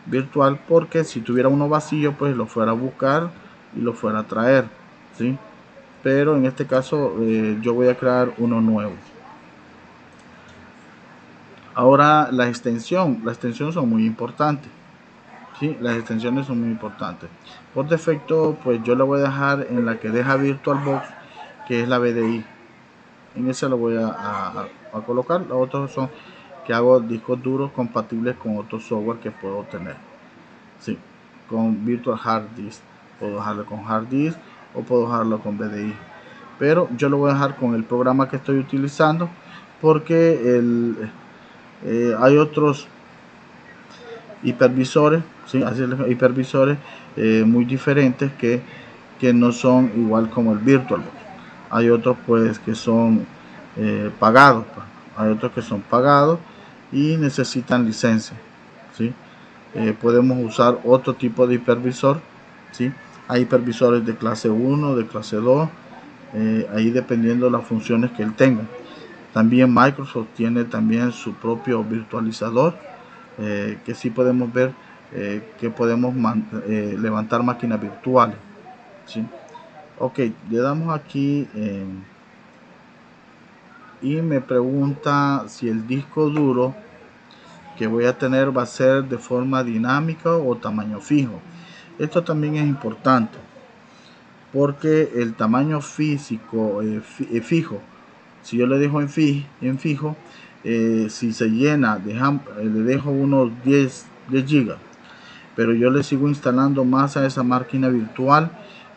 Speaker 1: virtual, porque si tuviera uno vacío pues lo fuera a buscar y lo fuera a traer, ¿sí? Pero en este caso yo voy a crear uno nuevo. Ahora las extensiones son muy importantes, ¿sí? Las extensiones son muy importantes. Por defecto pues yo le voy a dejar en la que deja VirtualBox, que es la BDI. En esa lo voy a colocar. Los otros son que hago discos duros compatibles con otros software que puedo tener, ¿sí? Con Virtual Hard Disk, puedo dejarlo con Hard Disk o puedo dejarlo con BDI, pero yo lo voy a dejar con el programa que estoy utilizando, porque hay otros hipervisores, ¿sí? Hipervisores muy diferentes que no son igual como el VirtualBox. Hay otros pues que son pagados, pues. Hay otros que son pagados y necesitan licencia, ¿sí? Podemos usar otro tipo de hipervisor, ¿sí? Hay hipervisores de clase 1, de clase 2, ahí dependiendo de las funciones que él tenga. También Microsoft tiene también su propio virtualizador, que sí podemos ver que podemos levantar máquinas virtuales, ¿sí? Ok, le damos aquí y me pregunta si el disco duro que voy a tener va a ser de forma dinámica o tamaño fijo. Esto también es importante, porque el tamaño físico fijo, si yo le dejo en fijo, si se llena, le dejo unos 10 GB, pero yo le sigo instalando más a esa máquina virtual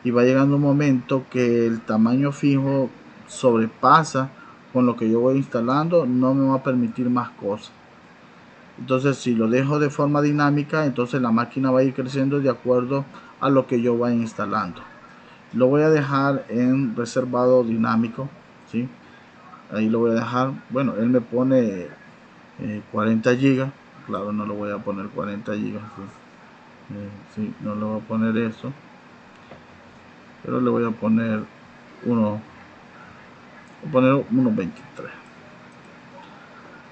Speaker 1: y va llegando un momento que el tamaño fijo sobrepasa con lo que yo voy instalando, no me va a permitir más cosas. Entonces si lo dejo de forma dinámica, entonces la máquina va a ir creciendo de acuerdo a lo que yo vaya instalando. Lo voy a dejar en reservado dinámico, ¿sí? Ahí lo voy a dejar. Bueno, él me pone 40 GB. Claro, no lo voy a poner 40 GB, ¿sí? Sí, no le voy a poner eso, pero le voy a poner unos 23.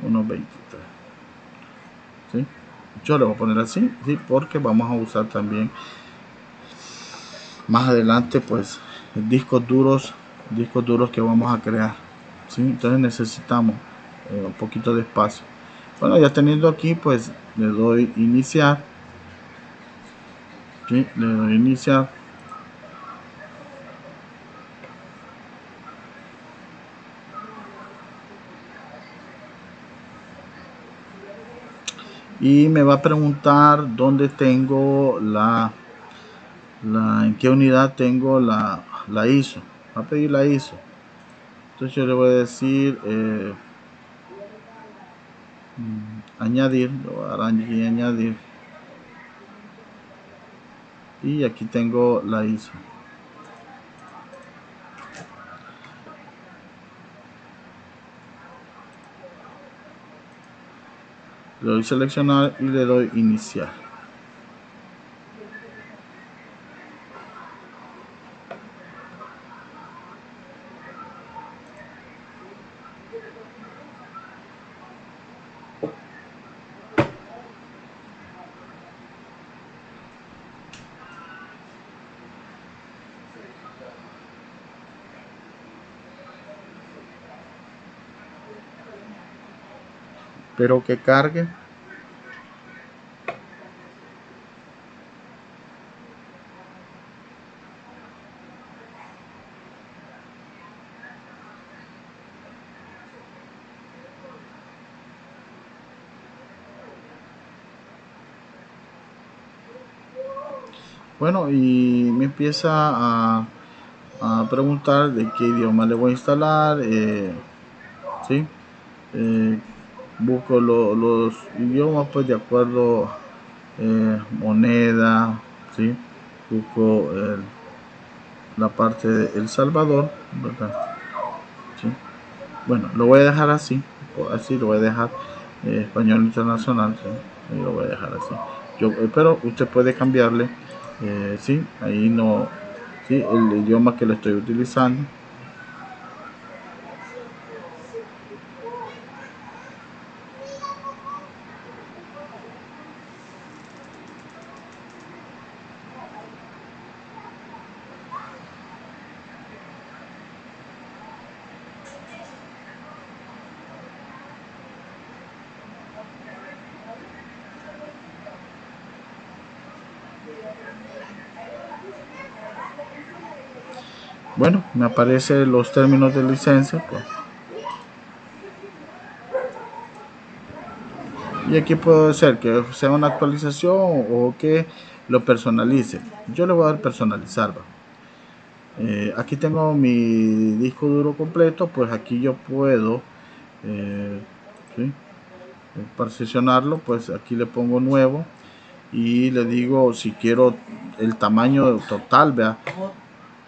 Speaker 1: 1.23. ¿Sí? Yo le voy a poner así, ¿sí? Porque vamos a usar también más adelante pues discos duros que vamos a crear, ¿sí? Entonces necesitamos un poquito de espacio. Bueno, ya teniendo aquí pues le doy iniciar, ¿sí? Le doy iniciar. Y me va a preguntar dónde tengo en qué unidad tengo la ISO. Va a pedir la ISO. Entonces yo le voy a decir añadir, le voy a dar aquí añadir. Y aquí tengo la ISO. Le doy seleccionar y le doy iniciar. Pero que cargue. Bueno, y me empieza a preguntar de qué idioma le voy a instalar. ¿Sí? Busco los idiomas pues de acuerdo moneda, ¿sí? Busco la parte de El Salvador, ¿verdad? ¿Sí? Bueno, lo voy a dejar así, así lo voy a dejar español internacional, ¿sí? Y lo voy a dejar así. Pero usted puede cambiarle, ¿sí? Ahí no, ¿sí? El idioma que le estoy utilizando. Bueno, me aparecen los términos de licencia, pues. Y aquí puedo hacer que sea una actualización o que lo personalice. Yo le voy a dar personalizar. Aquí tengo mi disco duro completo, pues aquí yo puedo, ¿sí? Para seleccionarlo, pues aquí le pongo nuevo y le digo si quiero el tamaño total, vea,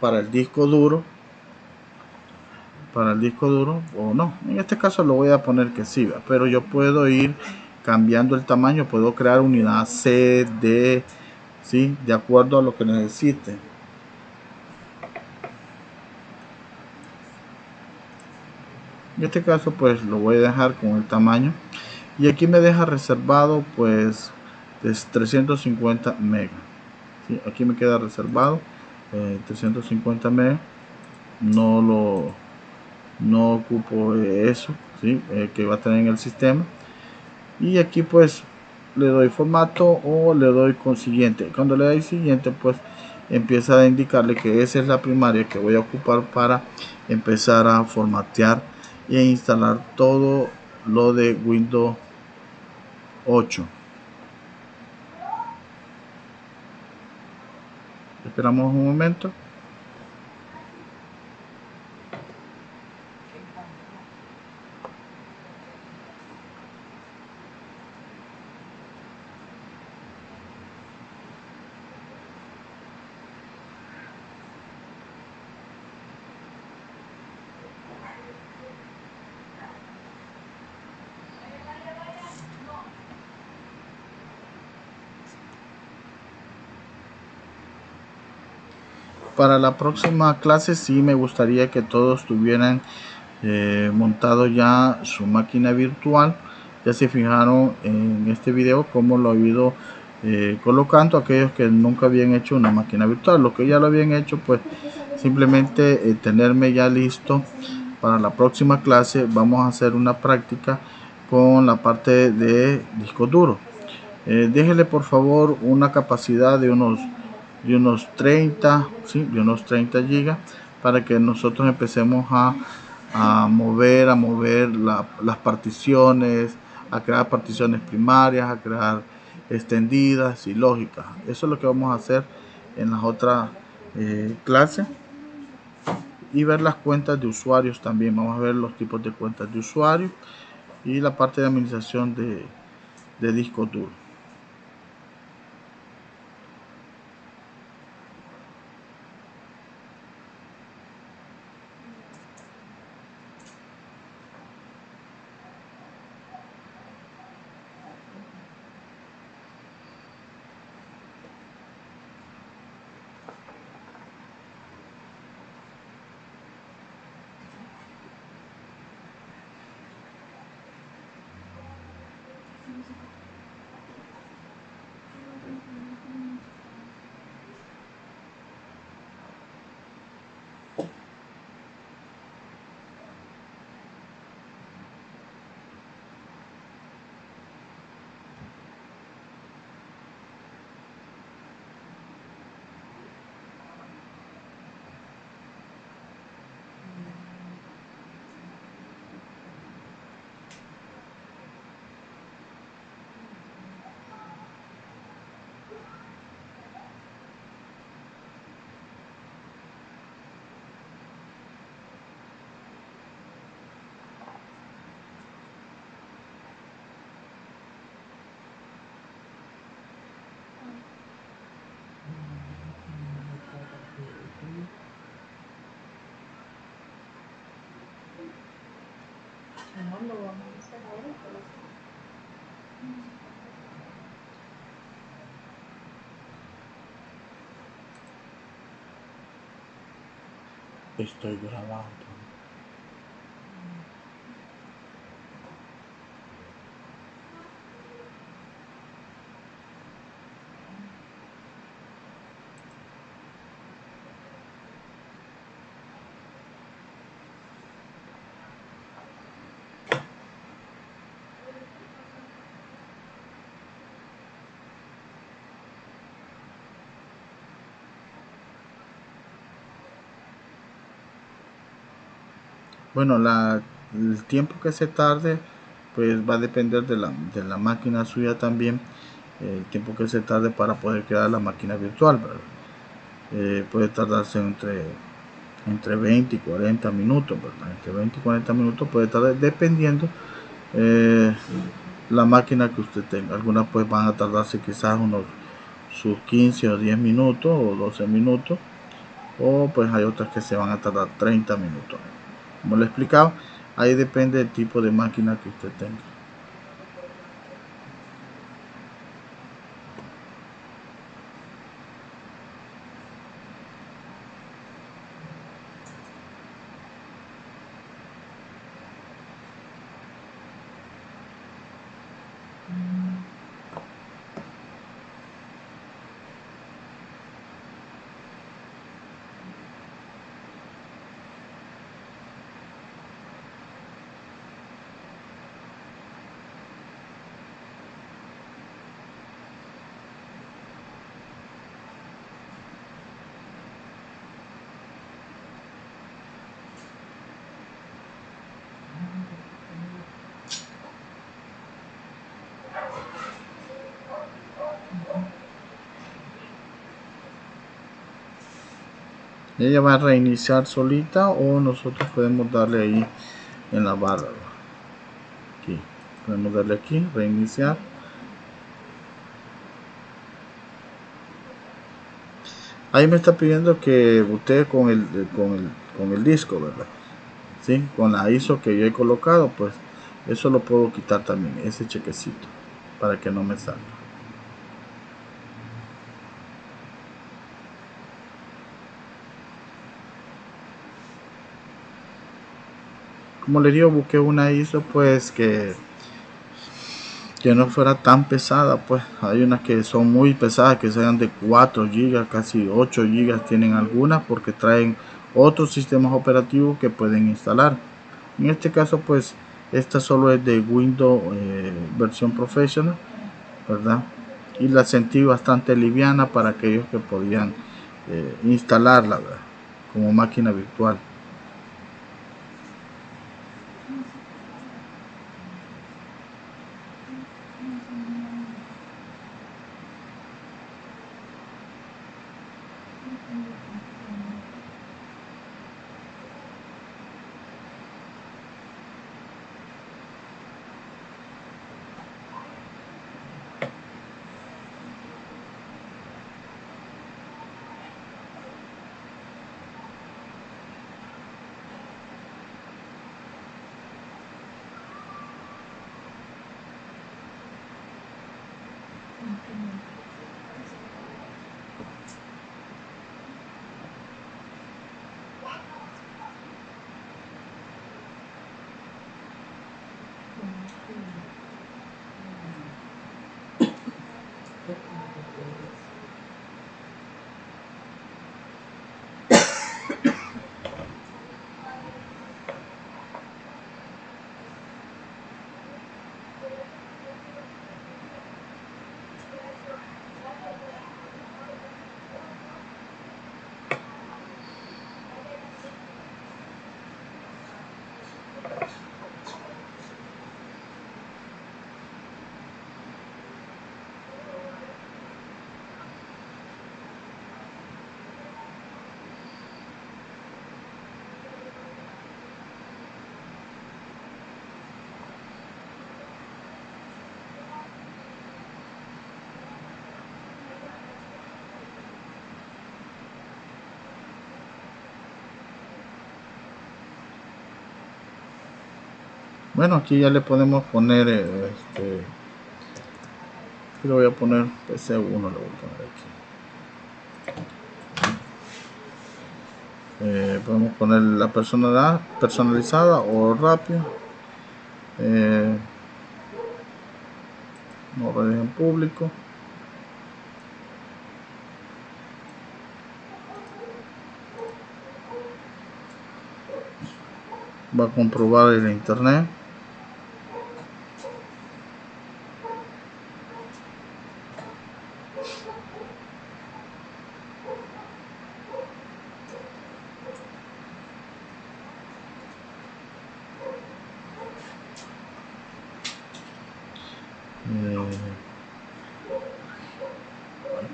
Speaker 1: para el disco duro, o no. En este caso lo voy a poner que sí, vea, pero yo puedo ir cambiando el tamaño, puedo crear unidad C, D, ¿sí? De acuerdo a lo que necesite. En este caso pues lo voy a dejar con el tamaño y aquí me deja reservado pues de 350 megas, ¿sí? Aquí me queda reservado 350 megas, no ocupo eso, ¿sí? Que va a tener en el sistema. Y aquí pues le doy formato o le doy con siguiente. Cuando le doy siguiente pues empieza a indicarle que esa es la primaria que voy a ocupar para empezar a formatear e instalar todo lo de Windows 8. Esperamos un momento. Para la próxima clase sí me gustaría que todos tuvieran montado ya su máquina virtual. Ya se fijaron en este video cómo lo he ido colocando. Aquellos que nunca habían hecho una máquina virtual, los que ya lo habían hecho, pues simplemente tenerme ya listo para la próxima clase. Vamos a hacer una práctica con la parte de disco duro. Déjele por favor una capacidad de unos 30, ¿sí? De unos 30 gigas, para que nosotros empecemos a mover las particiones, a crear particiones primarias, a crear extendidas y lógicas. Eso es lo que vamos a hacer en las otras clases, y ver las cuentas de usuarios también. Vamos a ver los tipos de cuentas de usuarios y la parte de administración de disco duro.
Speaker 2: No lo vamos a hacer ahorita.
Speaker 1: Estoy grabando. Bueno, el tiempo que se tarde, pues va a depender de la máquina suya también, el tiempo que se tarde para poder crear la máquina virtual, ¿verdad? Puede tardarse entre 20 y 40 minutos, ¿verdad? Entre 20 y 40 minutos puede tardar, dependiendo eh, la máquina que usted tenga. Algunas pues van a tardarse quizás sus 15 o 10 minutos o 12 minutos, o pues hay otras que se van a tardar 30 minutos. Como le he explicado, ahí depende del tipo de máquina que usted tenga. Ella va a reiniciar solita, o nosotros podemos darle ahí en la barra. Aquí podemos darle aquí, reiniciar. Ahí me está pidiendo que botee con el disco, ¿verdad? Sí, con la ISO que yo he colocado, pues eso lo puedo quitar también, ese chequecito, para que no me salga. como les digo, busqué una ISO pues que no fuera tan pesada. Pues hay unas que son muy pesadas, que sean de 4 GB, casi 8 GB tienen algunas, porque traen otros sistemas operativos que pueden instalar. En este caso pues esta solo es de Windows versión Professional, ¿verdad? Y la sentí bastante liviana para aquellos que podían instalarla, ¿verdad?, como máquina virtual. Bueno, aquí ya le podemos poner le voy a poner PC1, le voy a poner aquí. Podemos poner la personalizada o rápida. No redes en público. Va a comprobar el internet.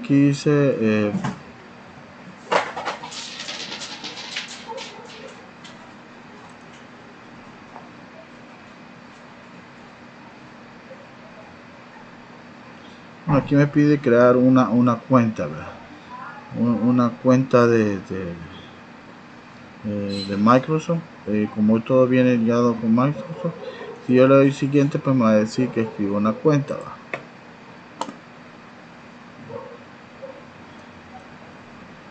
Speaker 1: Aquí dice aquí me pide crear una cuenta, ¿verdad? Una cuenta de Microsoft. Como todo viene guiado con Microsoft, si yo le doy siguiente, pues me va a decir que escribo una cuenta, ¿verdad?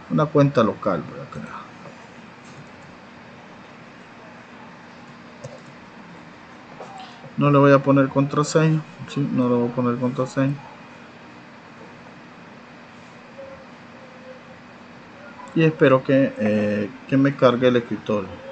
Speaker 1: Una cuenta local, ¿verdad? Creo. No le voy a poner contraseña. Sí, no le voy a poner contraseña. Y espero que me cargue el escritorio.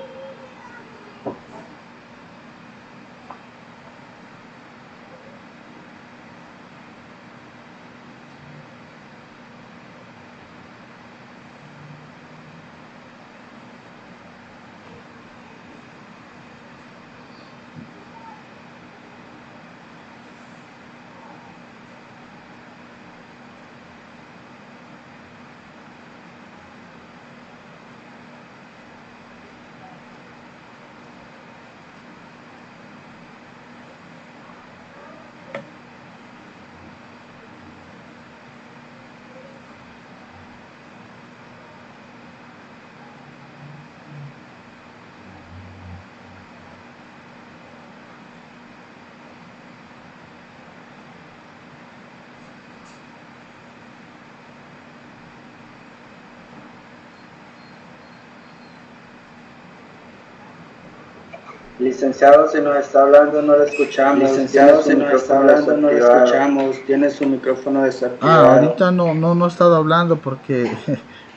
Speaker 2: Licenciado, si nos está hablando no lo escuchamos.
Speaker 3: Licenciado, si nos está hablando no lo escuchamos. Tiene su micrófono desactivado.
Speaker 1: Ahorita no he estado hablando porque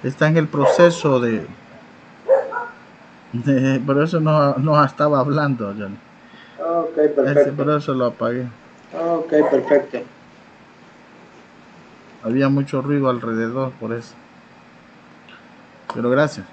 Speaker 1: está en el proceso por eso no estaba hablando, Johnny.
Speaker 2: Ok, perfecto.
Speaker 1: Por eso lo apagué.
Speaker 2: Ok, perfecto.
Speaker 1: Había mucho ruido alrededor, por eso. Pero gracias.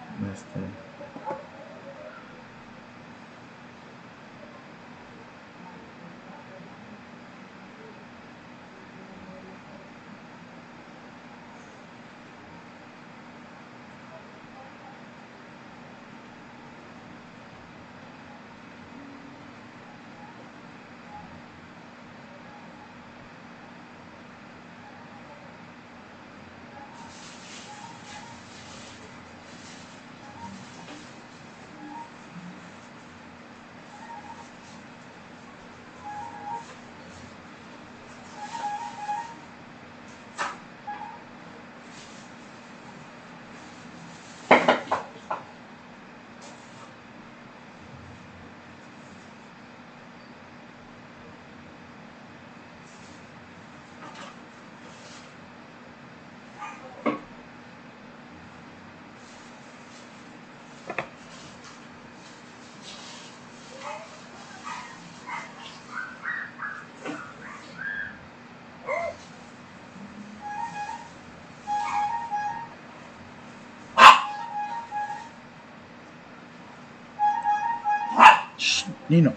Speaker 1: Shh, Nino,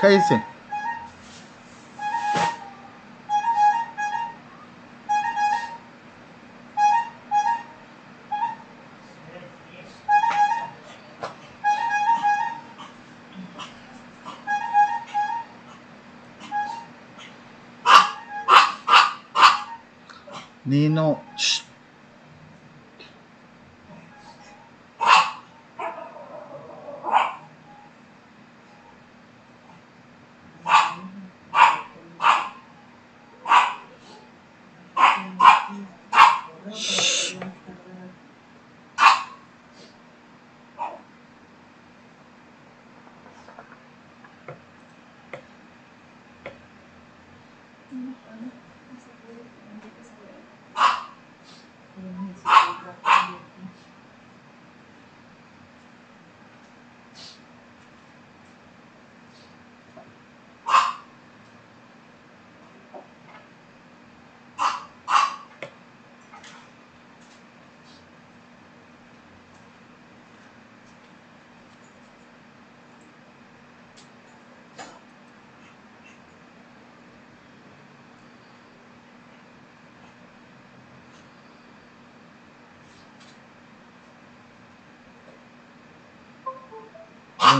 Speaker 1: cállese. Nino, shh.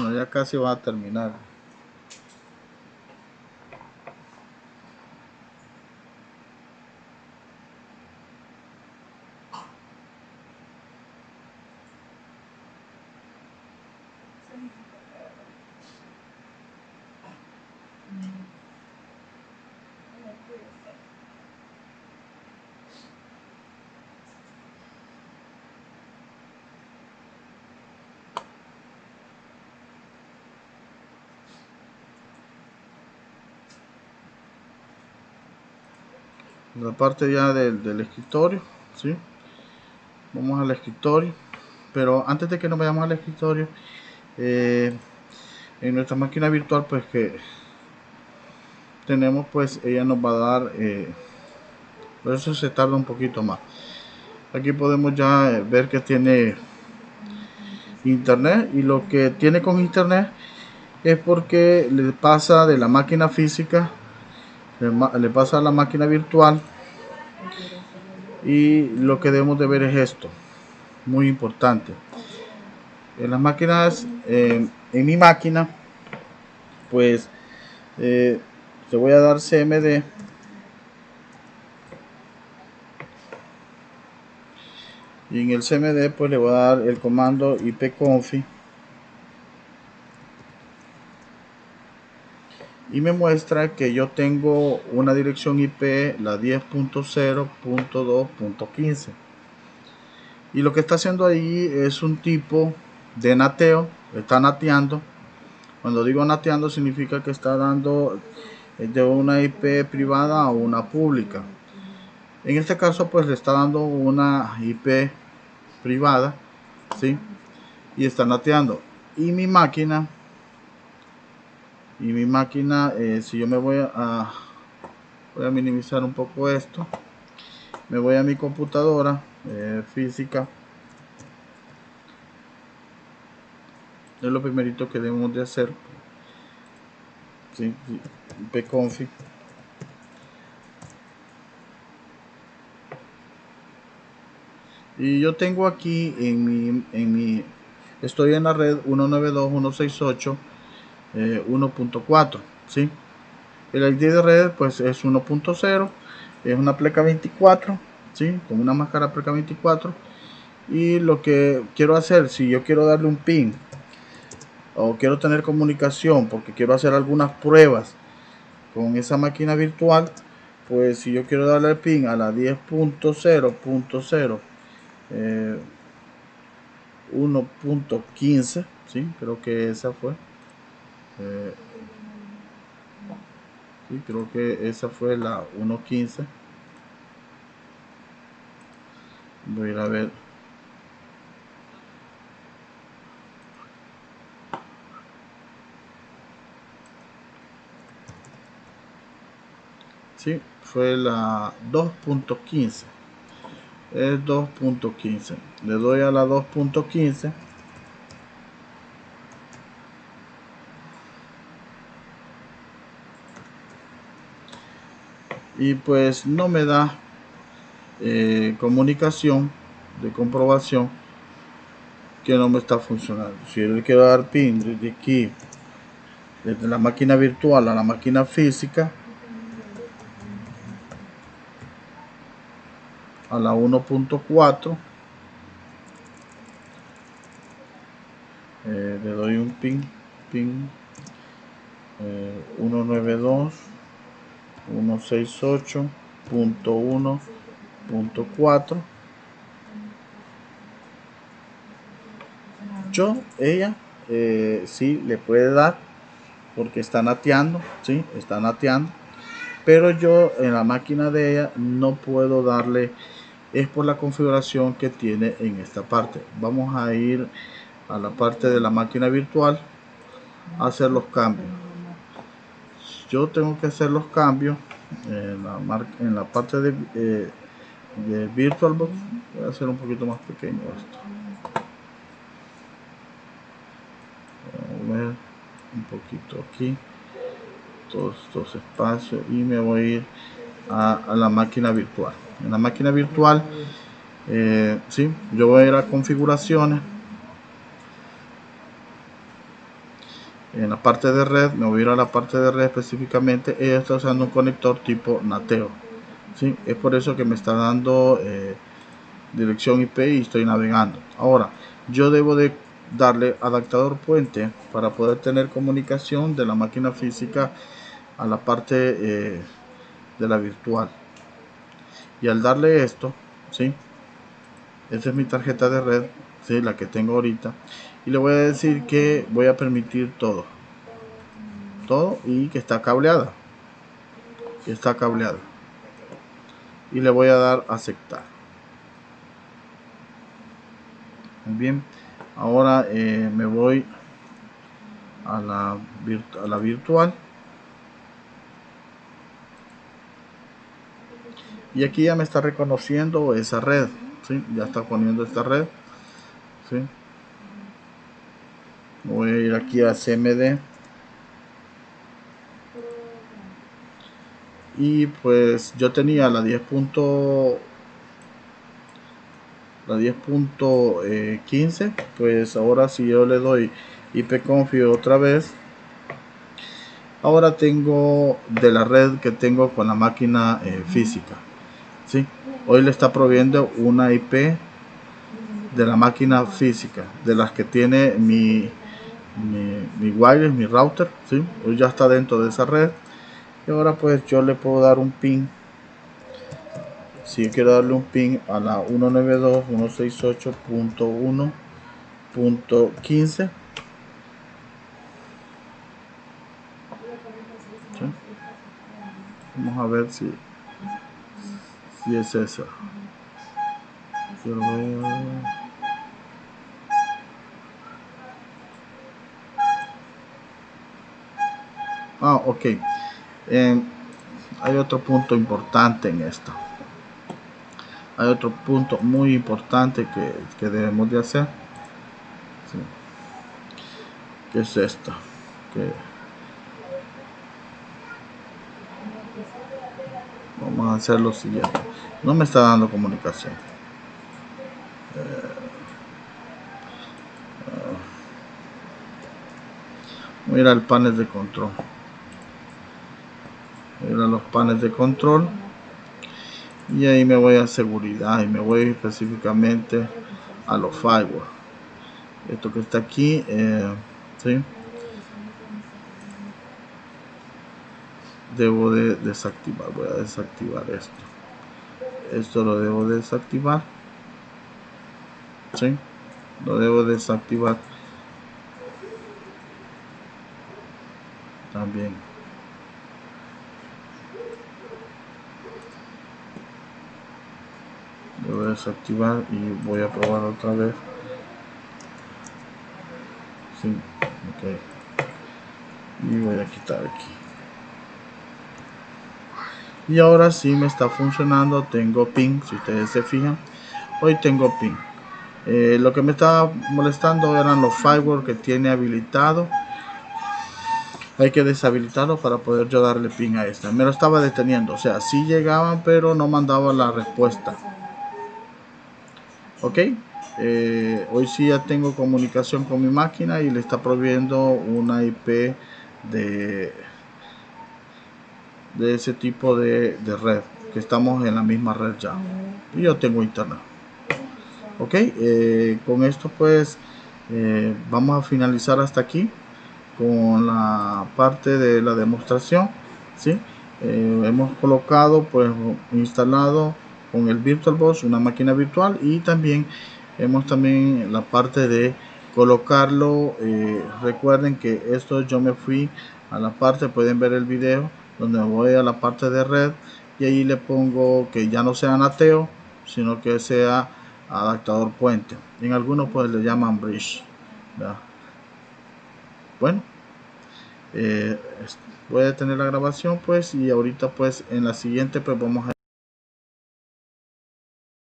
Speaker 1: Bueno, ya casi va a terminar. La parte ya del escritorio, ¿sí? Vamos al escritorio. Pero antes de que nos vayamos al escritorio, en nuestra máquina virtual, pues que tenemos, pues ella nos va a dar, por eso se tarda un poquito más. Aquí podemos ya ver que tiene internet, y lo que tiene con internet es porque le pasa de la máquina física, le pasa a la máquina virtual. Y lo que debemos de ver es esto, muy importante. En las máquinas, en mi máquina, pues le voy a dar CMD. Y en el CMD pues le voy a dar el comando ipconfig. Y me muestra que yo tengo una dirección IP, la 10.0.2.15. Y lo que está haciendo ahí es un tipo de nateo, está nateando Cuando digo nateando significa que está dando de una IP privada a una pública. En este caso pues le está dando una IP privada, ¿sí? Y está nateando. Y mi máquina, si yo me voy a minimizar un poco esto, me voy a mi computadora física. Es lo primerito que debemos de hacer, ¿sí? pconfig. Y yo tengo aquí estoy en la red 192.168.1.4, ¿sí? El ID de red pues es 1.0, es una pleca 24, ¿sí? Con una máscara pleca 24. Y lo que quiero hacer, si yo quiero darle un ping o quiero tener comunicación porque quiero hacer algunas pruebas con esa máquina virtual, pues si yo quiero darle el ping a la 10.0.0 1.15, ¿sí? Creo que esa fue sí, creo que esa fue la 1.15. Voy a ir a ver. Sí, fue la 2.15. Es 2.15. Le doy a la 2.15. Y pues no me da comunicación de comprobación que no me está funcionando. Si yo le quiero dar pin desde aquí, desde la máquina virtual a la máquina física, a la 1.4, le doy un pin 192.168.1.4. Ella sí le puede dar porque está nateando, ¿sí? Está nateando, pero yo en la máquina de ella no puedo darle, es por la configuración que tiene en esta parte. Vamos a ir a la parte de la máquina virtual a hacer los cambios. Yo tengo que hacer los cambios en la parte de VirtualBox. Voy a hacer un poquito más pequeño esto. Voy a ver un poquito aquí, todos estos espacios, y me voy a ir a la máquina virtual. En la máquina virtual, sí, yo voy a ir a configuraciones. En la parte de red, me voy a ir a la parte de red específicamente. Ella está usando un conector tipo Nateo, ¿sí? Es por eso que me está dando dirección IP y estoy navegando. Ahora, yo debo de darle adaptador puente para poder tener comunicación de la máquina física a la parte de la virtual. Y al darle esto, ¿sí? Esta es mi tarjeta de red, ¿sí? La que tengo ahorita. Y le voy a decir que voy a permitir todo y que está cableada. Y le voy a dar aceptar. Muy bien. Ahora me voy a la virtual. Y aquí ya me está reconociendo esa red, ¿sí? Ya está poniendo esta red, ¿sí? Voy a ir aquí a CMD. Y pues yo tenía la 10.15. Pues ahora si yo le doy ipconfig otra vez, ahora tengo de la red que tengo con la máquina física, ¿sí? Hoy le está proveyendo una IP de la máquina física, de las que tiene mi wireless, mi router, ¿sí? Hoy ya está dentro de esa red. Y ahora pues yo le puedo dar un ping. Si yo quiero darle un ping a la 192.168.1.15, ¿sí? Vamos a ver si es esa. Quiero ver. Ok. Hay otro punto importante en esto. Hay otro punto muy importante que debemos de hacer. ¿Sí? ¿Qué es esto? Vamos a hacer lo siguiente. No me está dando comunicación. Voy a ir al panel de control. Voy a ir a los paneles de control. Y ahí me voy a seguridad. Y me voy específicamente a los firewall. Esto que está aquí. ¿Sí? Debo de desactivar. Voy a desactivar esto. Esto lo debo desactivar. ¿Sí? Lo debo desactivar. También. Debo desactivar y voy a probar otra vez. Sí, ok. Y voy a quitar aquí. Y ahora sí me está funcionando. Tengo ping, si ustedes se fijan. Hoy tengo ping. Lo que me estaba molestando eran los firewall que tiene habilitado. Hay que deshabilitarlo para poder yo darle ping a esta. Me lo estaba deteniendo. O sea, sí llegaban, pero no mandaba la respuesta. Ok. Hoy sí ya tengo comunicación con mi máquina y le está proveyendo una IP de ese tipo de red, que estamos en la misma red ya, y yo tengo internet. Ok, con esto pues vamos a finalizar hasta aquí con la parte de la demostración. ¿Sí? Hemos colocado, pues instalado con el VirtualBox una máquina virtual, y también hemos también la parte de colocarlo. Recuerden que esto yo me fui a la parte, pueden ver el video donde voy a la parte de red, y ahí le pongo que ya no sea Nateo, sino que sea adaptador puente. En algunos pues le llaman bridge, ¿verdad? Bueno, voy a detener la grabación pues, y ahorita pues en la siguiente pues vamos a